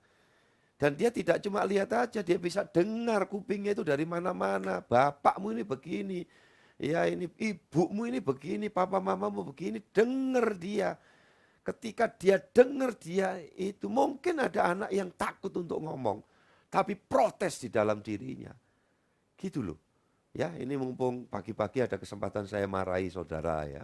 Dan dia tidak cuma lihat aja, dia bisa dengar, kupingnya itu dari mana-mana. Bapakmu ini begini, ya ini ibumu ini begini, papa mamamu begini, dengar dia. Ketika dia dengar dia itu, mungkin ada anak yang takut untuk ngomong, tapi protes di dalam dirinya. Gitu loh. Ya, ini mumpung pagi-pagi ada kesempatan saya marahi saudara ya.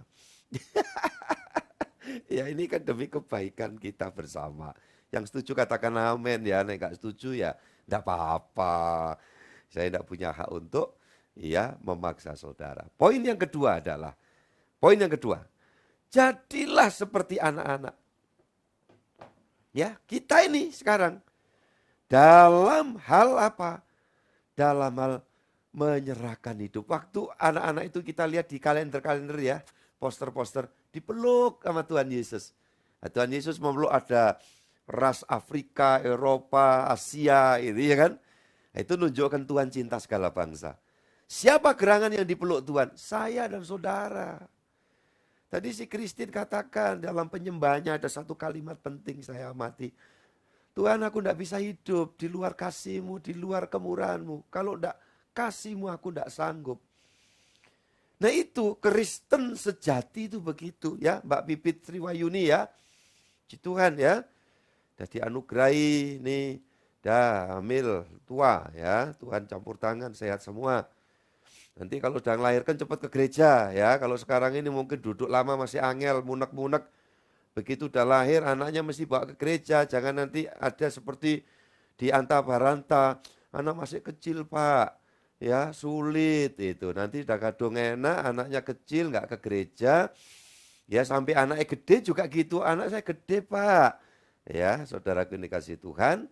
Ya ini kan demi kebaikan kita bersama. Yang setuju katakan amin ya, nek gak setuju ya enggak apa-apa. Saya tidak punya hak untuk ya memaksa saudara. Poin yang kedua adalah, jadilah seperti anak-anak. Ya, kita ini sekarang dalam hal apa? Dalam hal menyerahkan hidup. Waktu anak-anak itu kita lihat di kalender-kalender ya, poster-poster, dipeluk sama Tuhan Yesus. Nah, Tuhan Yesus memeluk ada ras Afrika, Eropa, Asia, itu ya kan. Nah, itu menunjukkan Tuhan cinta segala bangsa. Siapa gerangan yang dipeluk Tuhan? Saya dan saudara. Tadi si Christine katakan dalam penyembahnya ada satu kalimat penting saya amati. Tuhan, aku tidak bisa hidup di luar kasih-Mu, di luar kemurahan-Mu. Kalau tidak kasih-Mu aku tidak sanggup. Nah itu Kristen sejati itu begitu ya, Mbak Pipit Sriwayuni ya. Puji Tuhan ya. Jadi anugerahi nih, dah hamil tua ya, Tuhan campur tangan sehat semua. Nanti kalau sudah melahirkan cepat ke gereja ya. Kalau sekarang ini mungkin duduk lama masih angel, munek-munek. Begitu udah lahir anaknya mesti bawa ke gereja. Jangan nanti ada seperti di Anta Baranta, anak masih kecil Pak. Ya sulit itu. Nanti udah kadung enak, anaknya kecil nggak ke gereja. Ya sampai anaknya gede juga gitu. Anak saya gede Pak. Ya saudaraku ini kasih Tuhan.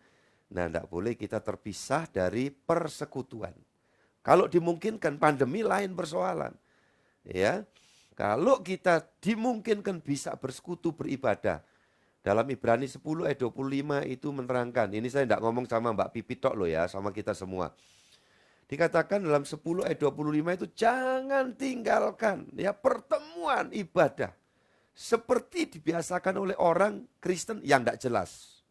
Nah enggak boleh kita terpisah dari persekutuan. Kalau dimungkinkan pandemi lain persoalan. Ya. Kalau kita dimungkinkan bisa bersekutu beribadah. Dalam Ibrani 10 ayat 25 itu menerangkan. Ini saya tidak ngomong sama Mbak Pipit tok loh ya, sama kita semua. Dikatakan dalam 10 ayat 25 itu jangan tinggalkan ya pertemuan ibadah. Seperti dibiasakan oleh orang Kristen yang tidak jelas.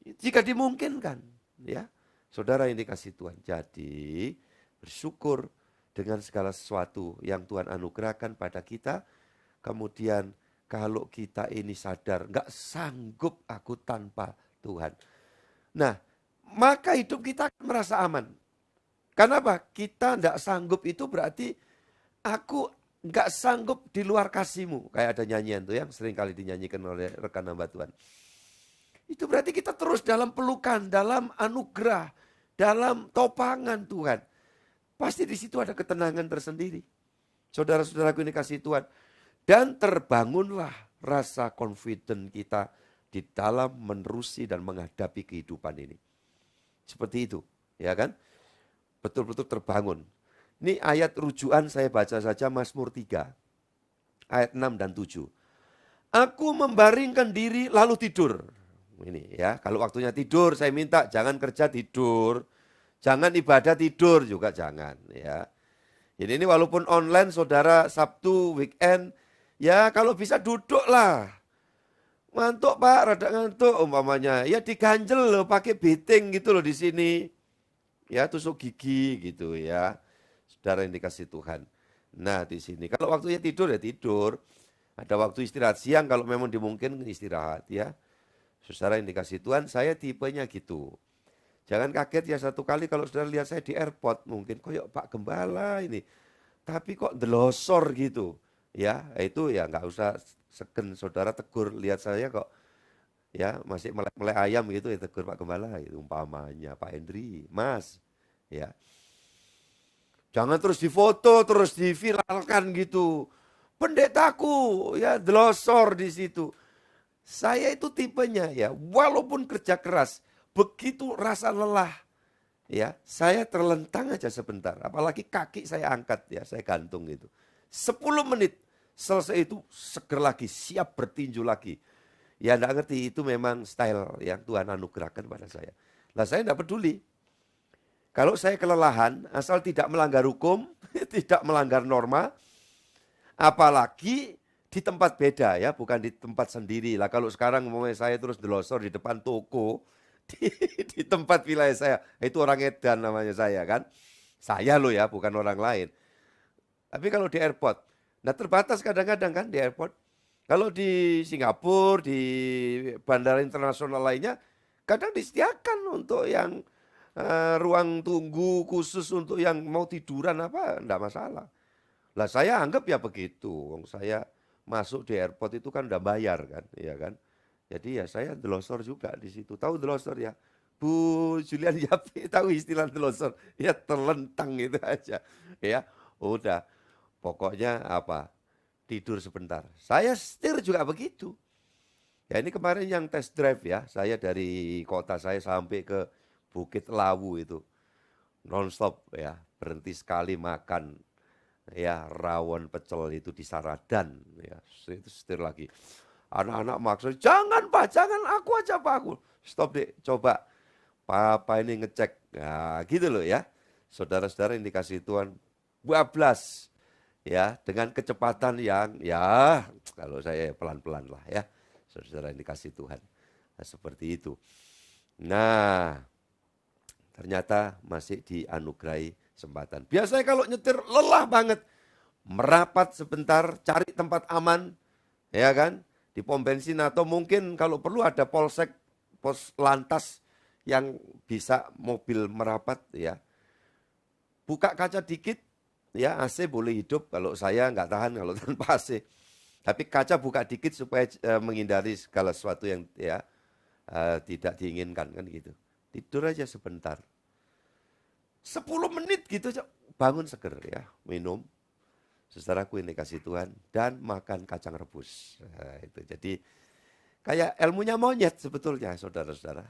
Jika dimungkinkan ya. Saudara yang dikasih Tuhan. Jadi bersyukur dengan segala sesuatu yang Tuhan anugerahkan pada kita. Kemudian kalau kita ini sadar, nggak sanggup aku tanpa Tuhan. Nah, maka hidup kita akan merasa aman. Kenapa? Kita nggak sanggup itu berarti aku nggak sanggup di luar kasih-Mu. Kayak ada nyanyian tuh yang sering kali dinyanyikan oleh rekan hamba Tuhan. Itu berarti kita terus dalam pelukan, dalam anugerah, dalam topangan Tuhan. Pasti di situ ada ketenangan tersendiri. Saudara-saudaraku ini kasih Tuhan. Dan terbangunlah rasa confident kita di dalam menerusi dan menghadapi kehidupan ini. Seperti itu, ya kan? betul-betul terbangun. Ini ayat rujukan saya baca saja Mazmur 3, ayat 6 dan 7. Aku membaringkan diri lalu tidur. Ini ya, kalau waktunya tidur saya minta jangan kerja tidur. Jangan ibadah tidur juga jangan ya. Jadi ini walaupun online saudara Sabtu, weekend, ya kalau bisa duduklah. Ngantuk Pak, rada ngantuk umpamanya. Ya diganjel loh pakai beting gitu loh di sini. Ya tusuk gigi gitu ya. Saudara yang dikasih Tuhan. Nah di sini kalau waktunya tidur ya tidur. Ada waktu istirahat siang kalau memang dimungkinkan istirahat ya. Saudara yang dikasih Tuhan, saya tipenya gitu. Jangan kaget ya satu kali kalau saudara lihat saya di airport mungkin koyok Pak Gembala ini. Tapi kok delosor gitu. Ya, itu ya nggak usah segen saudara tegur lihat saya kok ya masih melek-melek ayam gitu ya tegur Pak Gembala itu umpamanya Pak Hendri, Mas. Ya. Jangan terus difoto, terus diviralkan gitu. Pendetaku ya delosor di situ. Saya itu tipenya ya, walaupun kerja keras, begitu rasa lelah, ya saya terlentang aja sebentar. Apalagi kaki saya angkat ya, saya gantung gitu. 10 menit selesai itu seger lagi, siap bertinju lagi. Ya enggak ngerti itu memang style yang Tuhan anugerahkan pada saya. Lah saya enggak peduli. Kalau saya kelelahan, asal tidak melanggar hukum, tidak melanggar norma, apalagi di tempat beda ya, bukan di tempat sendiri. Lah kalau sekarang saya terus delosor di depan toko, di tempat wilayah saya, itu orang edan namanya saya kan. Saya loh ya, bukan orang lain. Tapi kalau di airport, nah terbatas kadang-kadang kan di airport. Kalau di Singapura, di bandara internasional lainnya, kadang disediakan untuk yang ruang tunggu khusus untuk yang mau tiduran apa, enggak masalah. Lah saya anggap ya begitu, wong saya masuk di airport itu kan udah bayar kan, ya kan. Jadi ya saya delosor juga di situ. Tahu delosor ya? Bu Julian Yapi tahu istilah delosor? Ya terlentang itu aja. Ya, udah. Pokoknya apa? Tidur sebentar. Saya setir juga begitu. Ya ini kemarin yang test drive ya, saya dari kota saya sampai ke Bukit Lawu itu nonstop ya, berhenti sekali makan ya rawon pecel itu di Saradan ya, itu setir lagi. Anak-anak maksud jangan Pak, jangan aku aja Pak, aku stop deh, coba Papa ini ngecek. Nah gitu loh ya, saudara-saudara yang dikasih Tuhan, bablas ya dengan kecepatan yang ya kalau saya pelan-pelan lah ya, saudara yang dikasih Tuhan. Nah, seperti itu. Nah ternyata masih dianugerahi kesempatan. Biasanya kalau nyetir lelah banget, merapat sebentar, cari tempat aman, ya kan, di pom bensin atau mungkin kalau perlu ada polsek, pos lantas yang bisa mobil merapat, ya. Buka kaca dikit, ya AC boleh hidup. Kalau saya nggak tahan kalau tanpa AC. Tapi kaca buka dikit supaya menghindari segala sesuatu yang ya tidak diinginkan kan gitu. Tidur aja sebentar. 10 menit gitu aja bangun seger ya, minum. Saudaraku ini kasih Tuhan dan makan kacang rebus. Nah, itu jadi kayak ilmunya monyet sebetulnya saudara-saudara.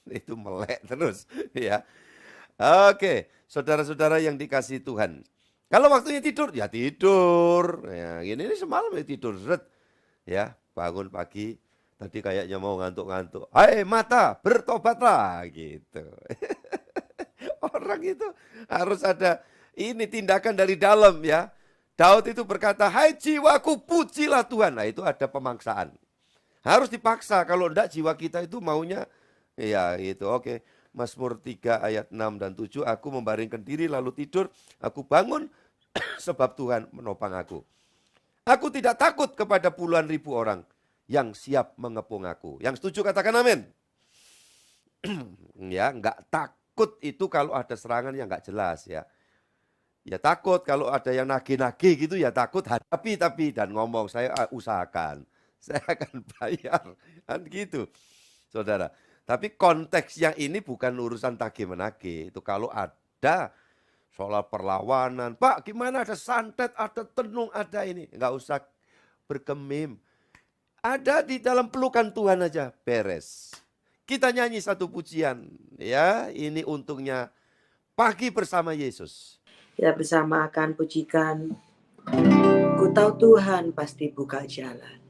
Itu melek terus ya. Oke, saudara-saudara yang dikasih Tuhan. Kalau waktunya tidur ya tidur. Ya, gini ini semalam ya tidur seret. Ya, bangun pagi tadi kayaknya mau ngantuk-ngantuk. Hai mata, bertobatlah gitu. Orang itu harus ada ini tindakan dari dalam ya. Daud itu berkata, hai jiwaku pujilah Tuhan. Nah itu ada pemaksaan. Harus dipaksa, kalau enggak jiwa kita itu maunya, ya itu oke. Mazmur 3 ayat 6 dan 7, aku membaringkan diri lalu tidur, aku bangun sebab Tuhan menopang aku. Aku tidak takut kepada puluhan ribu orang yang siap mengepung aku. Yang setuju katakan amin. Ya, enggak takut itu kalau ada serangan yang enggak jelas ya. Ya takut kalau ada yang nagih-nagih gitu ya takut hadapi tapi dan ngomong saya usahakan. Saya akan bayar. Kan gitu. Saudara. Tapi konteks yang ini bukan urusan tagih-menagih. Itu kalau ada soal perlawanan. Pak gimana ada santet, ada tenung, ada ini. Enggak usah bergemim. Ada di dalam pelukan Tuhan aja. Beres. Kita nyanyi satu pujian. Ya ini untungnya Pagi bersama Yesus. Kita bersama akan pujikan Ku tahu Tuhan pasti buka jalan.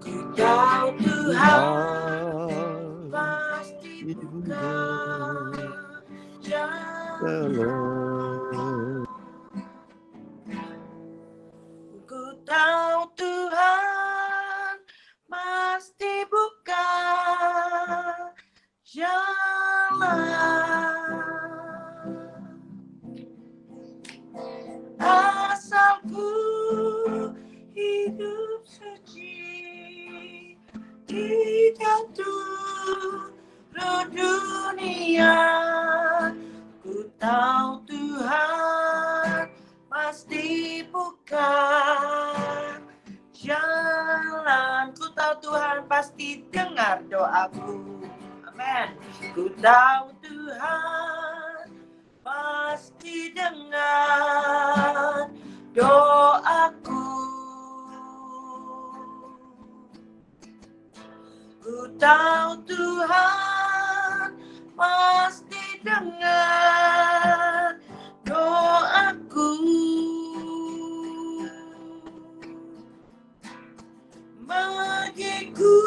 Ku tahu Tuhan pasti buka jalan. Ku tahu Tuhan pasti buka jalan. Asal ku hidup suci tidak turun dunia. Ku tahu Tuhan pasti buka jalan. Ku tahu Tuhan pasti dengar doaku. Amin. Ku tahu Tuhan pasti dengar doaku. Ku tahu Tuhan pasti dengar doaku. Bagiku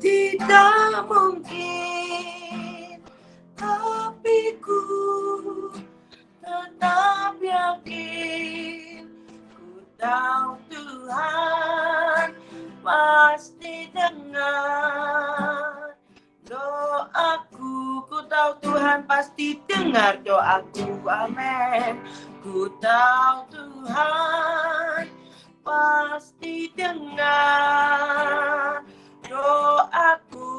tidak mungkin, tapi ku tetap yakin. Ku tahu Tuhan pasti dengar doaku. Ku tahu Tuhan pasti dengar doaku. Amin. Ku tahu Tuhan pasti dengar doaku.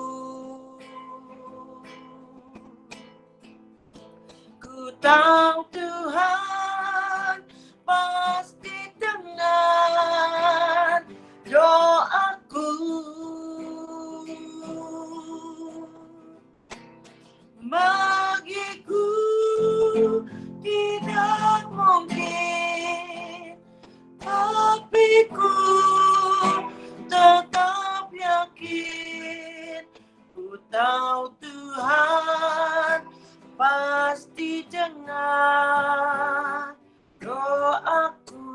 Ku tahu Tuhan pasti dengar doaku. Bagiku tidak mungkin, tapi ku tetap yakin. Ku tahu Tuhan pasti dengar doaku.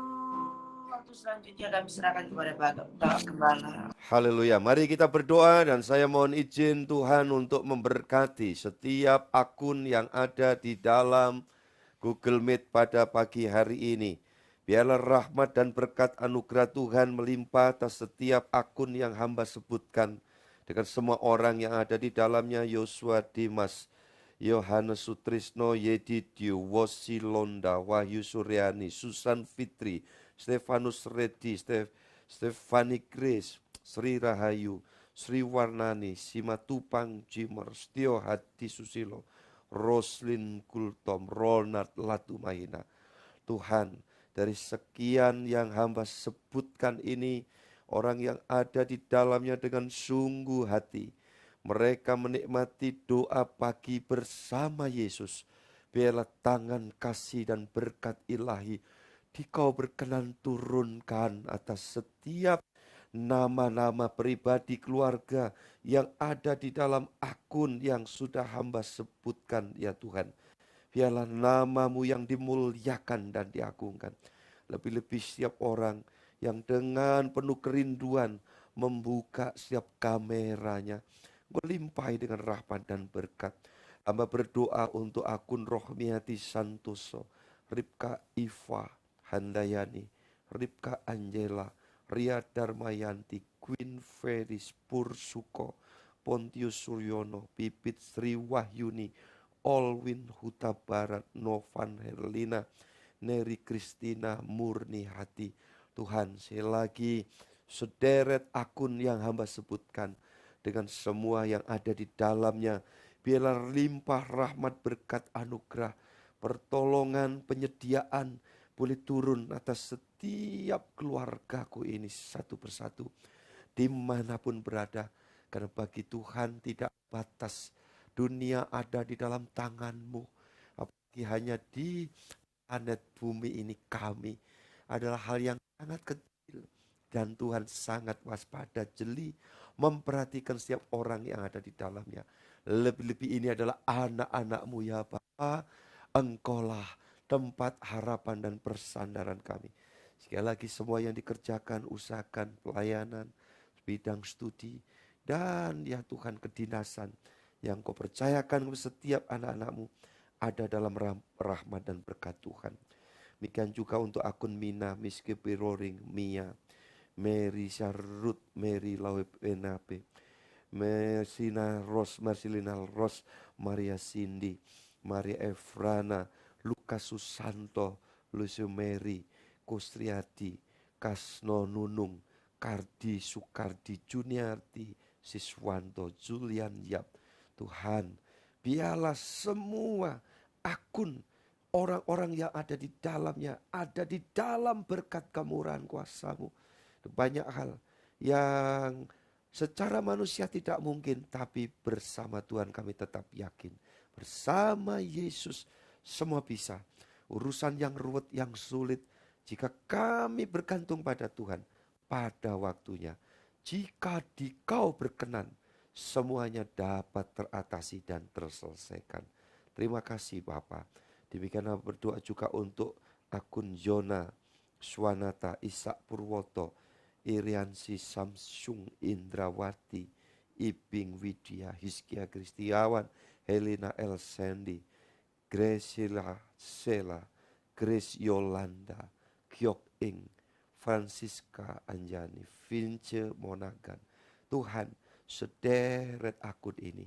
Waktu selanjutnya kami serahkan kepada Bapak Gembala. Haleluya. Mari kita berdoa dan saya mohon izin Tuhan untuk memberkati setiap akun yang ada di dalam Google Meet pada pagi hari ini. Biarlah rahmat dan berkat anugerah Tuhan melimpah atas setiap akun yang hamba sebutkan. Dengan semua orang yang ada di dalamnya, Yosua Dimas, Yohanes Sutrisno, Yeditio, Wosi Londa, Wahyu Suryani, Susan Fitri, Stefanus Reddy, Stefani Grace, Sri Rahayu, Sri Warnani, Simatupang Jimer, Setio Hadi Susilo, Roslin Kultom, Ronald Latumaina. Tuhan, dari sekian yang hamba sebutkan ini, orang yang ada di dalamnya dengan sungguh hati, mereka menikmati doa pagi bersama Yesus. Biarlah tangan kasih dan berkat ilahi Dikau berkenan turunkan atas setiap nama-nama pribadi keluarga yang ada di dalam akun yang sudah hamba sebutkan ya Tuhan. Biarlah namamu yang dimuliakan dan diagungkan. Lebih-lebih setiap orang yang dengan penuh kerinduan membuka setiap kameranya, melimpahi dengan rahmat dan berkat. Hamba berdoa untuk akun Rohmiati Santoso, Ripka Iva Handayani, Ripka Angela, Ria Darmayanti, Queen Feris Pursuko, Pontius Suryono, Pipit Sri Wahyuni, Olwin Huta Barat, Novan Herlina, Neri Kristina Murni Hati. Tuhan, sekali lagi sederet akun yang hamba sebutkan dengan semua yang ada di dalamnya, biarlah limpah rahmat berkat anugerah, pertolongan, penyediaan boleh turun atas setiap keluargaku ini satu persatu, dimanapun berada. Karena bagi Tuhan tidak batas, dunia ada di dalam tanganmu. Apalagi hanya di planet bumi ini kami adalah hal yang sangat kecil. Dan Tuhan sangat waspada, jeli, memperhatikan setiap orang yang ada di dalamnya. Lebih-lebih ini adalah anak-anak-Mu ya Bapa. Engkaulah tempat harapan dan persandaran kami. Sekali lagi semua yang dikerjakan, usahakan, pelayanan, bidang studi, dan ya Tuhan kedinasan yang Kau percayakan kepada setiap anak-anak-Mu ada dalam rahmat dan berkat Tuhan. Demikian juga untuk akun Mina, Miski Piroring, Mia, Mary Syarut, Mary Lawe Penape, Mersina Ros, Marcelina Ros, Maria Cindy, Maria Efrana, Lukas Susanto, Lucio Mary, Kustriati, Kasno Nunung, Kardi Sukardi, Juniarti, Siswanto, Julian Yap. Tuhan, biarlah semua akun orang-orang yang ada di dalamnya, ada di dalam berkat kemurahan kuasa-Mu. Banyak hal yang secara manusia tidak mungkin, tapi bersama Tuhan kami tetap yakin. Bersama Yesus semua bisa. Urusan yang ruwet, yang sulit, jika kami bergantung pada Tuhan pada waktunya, jika Dikau berkenan, semuanya dapat teratasi dan terselesaikan. Terima kasih Bapa. Demikian berdoa juga untuk akun Yona, Swanata, Ishak Purwoto, Iriansi Samsung Indrawati, Iping Widya, Hiskia Kristiawan, Helena El Sandy, Graciela Sela, Grace Yolanda, Kyok Ing, Francisca Anjani, Vince Monagan. Tuhan, sederet akun ini,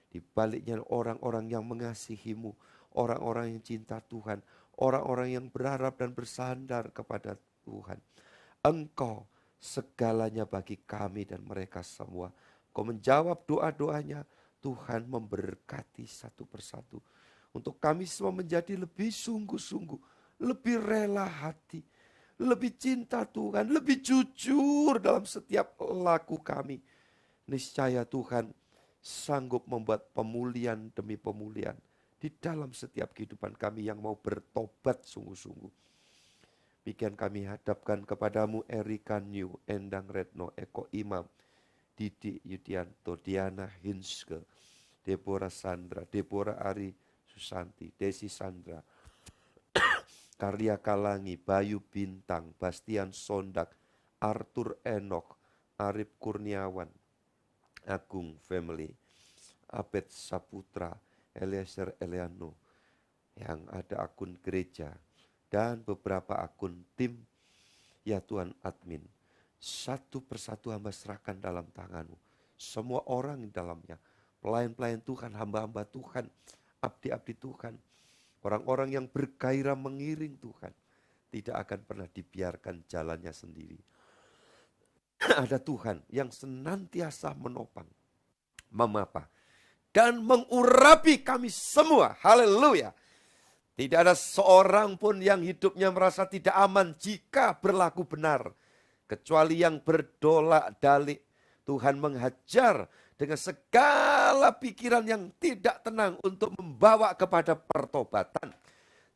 di baliknya orang-orang yang mengasihi-Mu, orang-orang yang cinta Tuhan, orang-orang yang berharap dan bersandar kepada Tuhan. Engkau segalanya bagi kami dan mereka semua. Kau menjawab doa-doanya. Tuhan memberkati satu persatu. Untuk kami semua menjadi lebih sungguh-sungguh, lebih rela hati, lebih cinta Tuhan, lebih jujur dalam setiap laku kami. Niscaya Tuhan sanggup membuat pemulihan demi pemulihan di dalam setiap kehidupan kami yang mau bertobat sungguh-sungguh. Demikian kami hadapkan kepadamu Erika New, Endang Retno, Eko Imam, Didi Yudianto, Diana Hinske, Deborah Sandra, Deborah Ari Susanti, Desi Sandra, Karya Kalangi, Bayu Bintang, Bastian Sondak, Arthur Enok, Arif Kurniawan, Agung Family, Abed Saputra, Eliezer Eliano, yang ada akun gereja, dan beberapa akun tim, ya Tuhan admin. Satu persatu hamba serahkan dalam tangan-Mu. Semua orang di dalamnya, pelayan-pelayan Tuhan, hamba-hamba Tuhan, abdi-abdi Tuhan, orang-orang yang bergairah mengiring Tuhan, tidak akan pernah dibiarkan jalannya sendiri. Ada Tuhan yang senantiasa menopang, memapa, dan mengurapi kami semua. Haleluya. Tidak ada seorang pun yang hidupnya merasa tidak aman jika berlaku benar. Kecuali yang berdolak-dalik. Tuhan menghajar dengan segala pikiran yang tidak tenang untuk membawa kepada pertobatan.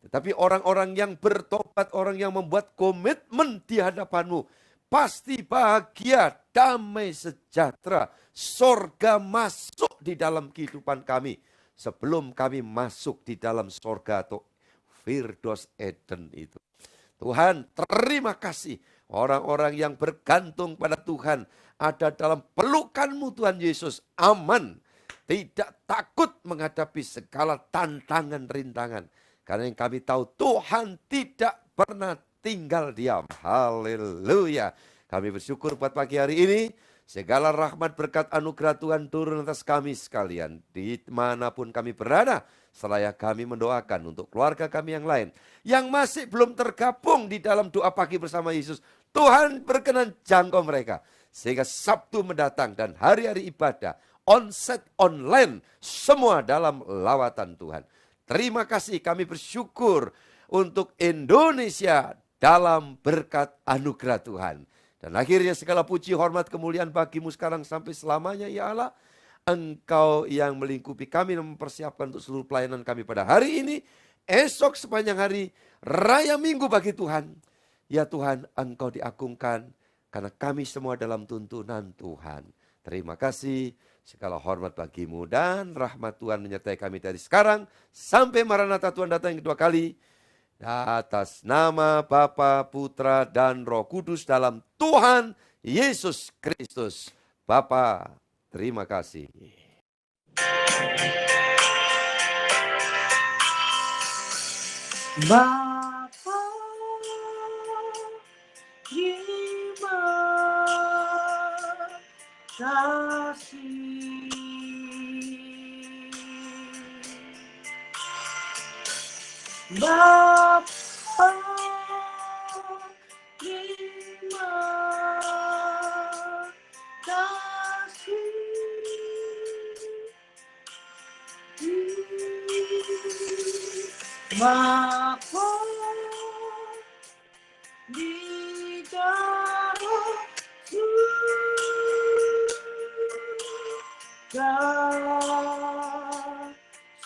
Tetapi orang-orang yang bertobat, orang yang membuat komitmen di hadapan-Mu, pasti bahagia, damai, sejahtera. Sorga masuk di dalam kehidupan kami. Sebelum kami masuk di dalam sorga atau Firdaus Eden itu. Tuhan, terima kasih. Orang-orang yang bergantung pada Tuhan ada dalam pelukan-Mu Tuhan Yesus. Aman. Tidak takut menghadapi segala tantangan rintangan. Karena yang kami tahu Tuhan tidak pernah tinggal diam. Haleluya. Kami bersyukur buat pagi hari ini. Segala rahmat berkat anugerah Tuhan turun atas kami sekalian. Dimanapun kami berada. Seraya kami mendoakan untuk keluarga kami yang lain. Yang masih belum tergabung di dalam doa pagi bersama Yesus. Tuhan berkenan jangkau mereka. Sehingga Sabtu mendatang dan hari-hari ibadah. Onset online. Semua dalam lawatan Tuhan. Terima kasih, kami bersyukur untuk Indonesia dalam berkat anugerah Tuhan. Dan akhirnya segala puji, hormat, kemuliaan bagimu sekarang sampai selamanya ya Allah. Engkau yang melingkupi kami dan mempersiapkan untuk seluruh pelayanan kami pada hari ini. Esok sepanjang hari raya minggu bagi Tuhan. Ya Tuhan, Engkau diagungkan, karena kami semua dalam tuntunan Tuhan. Terima kasih, segala hormat bagimu dan rahmat Tuhan menyertai kami dari sekarang sampai Maranatha Tuhan datang yang kedua kali. Atas nama Bapa, Putra, dan Roh Kudus dalam Tuhan Yesus Kristus. Bapa, terima kasih. Bapa, terima kasih. Bapa, terima kasih. Bapa, di dalam surga,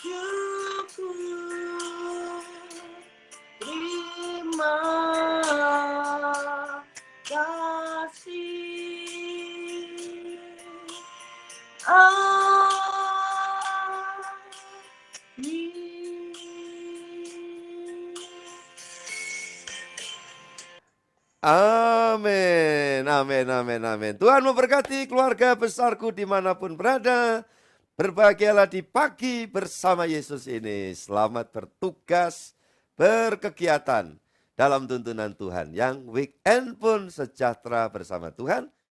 syukur, terima kasih. Amin, amin, amin, amin. Tuhan memberkati keluarga besarku dimanapun berada. Berbahagialah di pagi bersama Yesus ini. Selamat bertugas, berkegiatan dalam tuntunan Tuhan. Yang weekend pun sejahtera bersama Tuhan.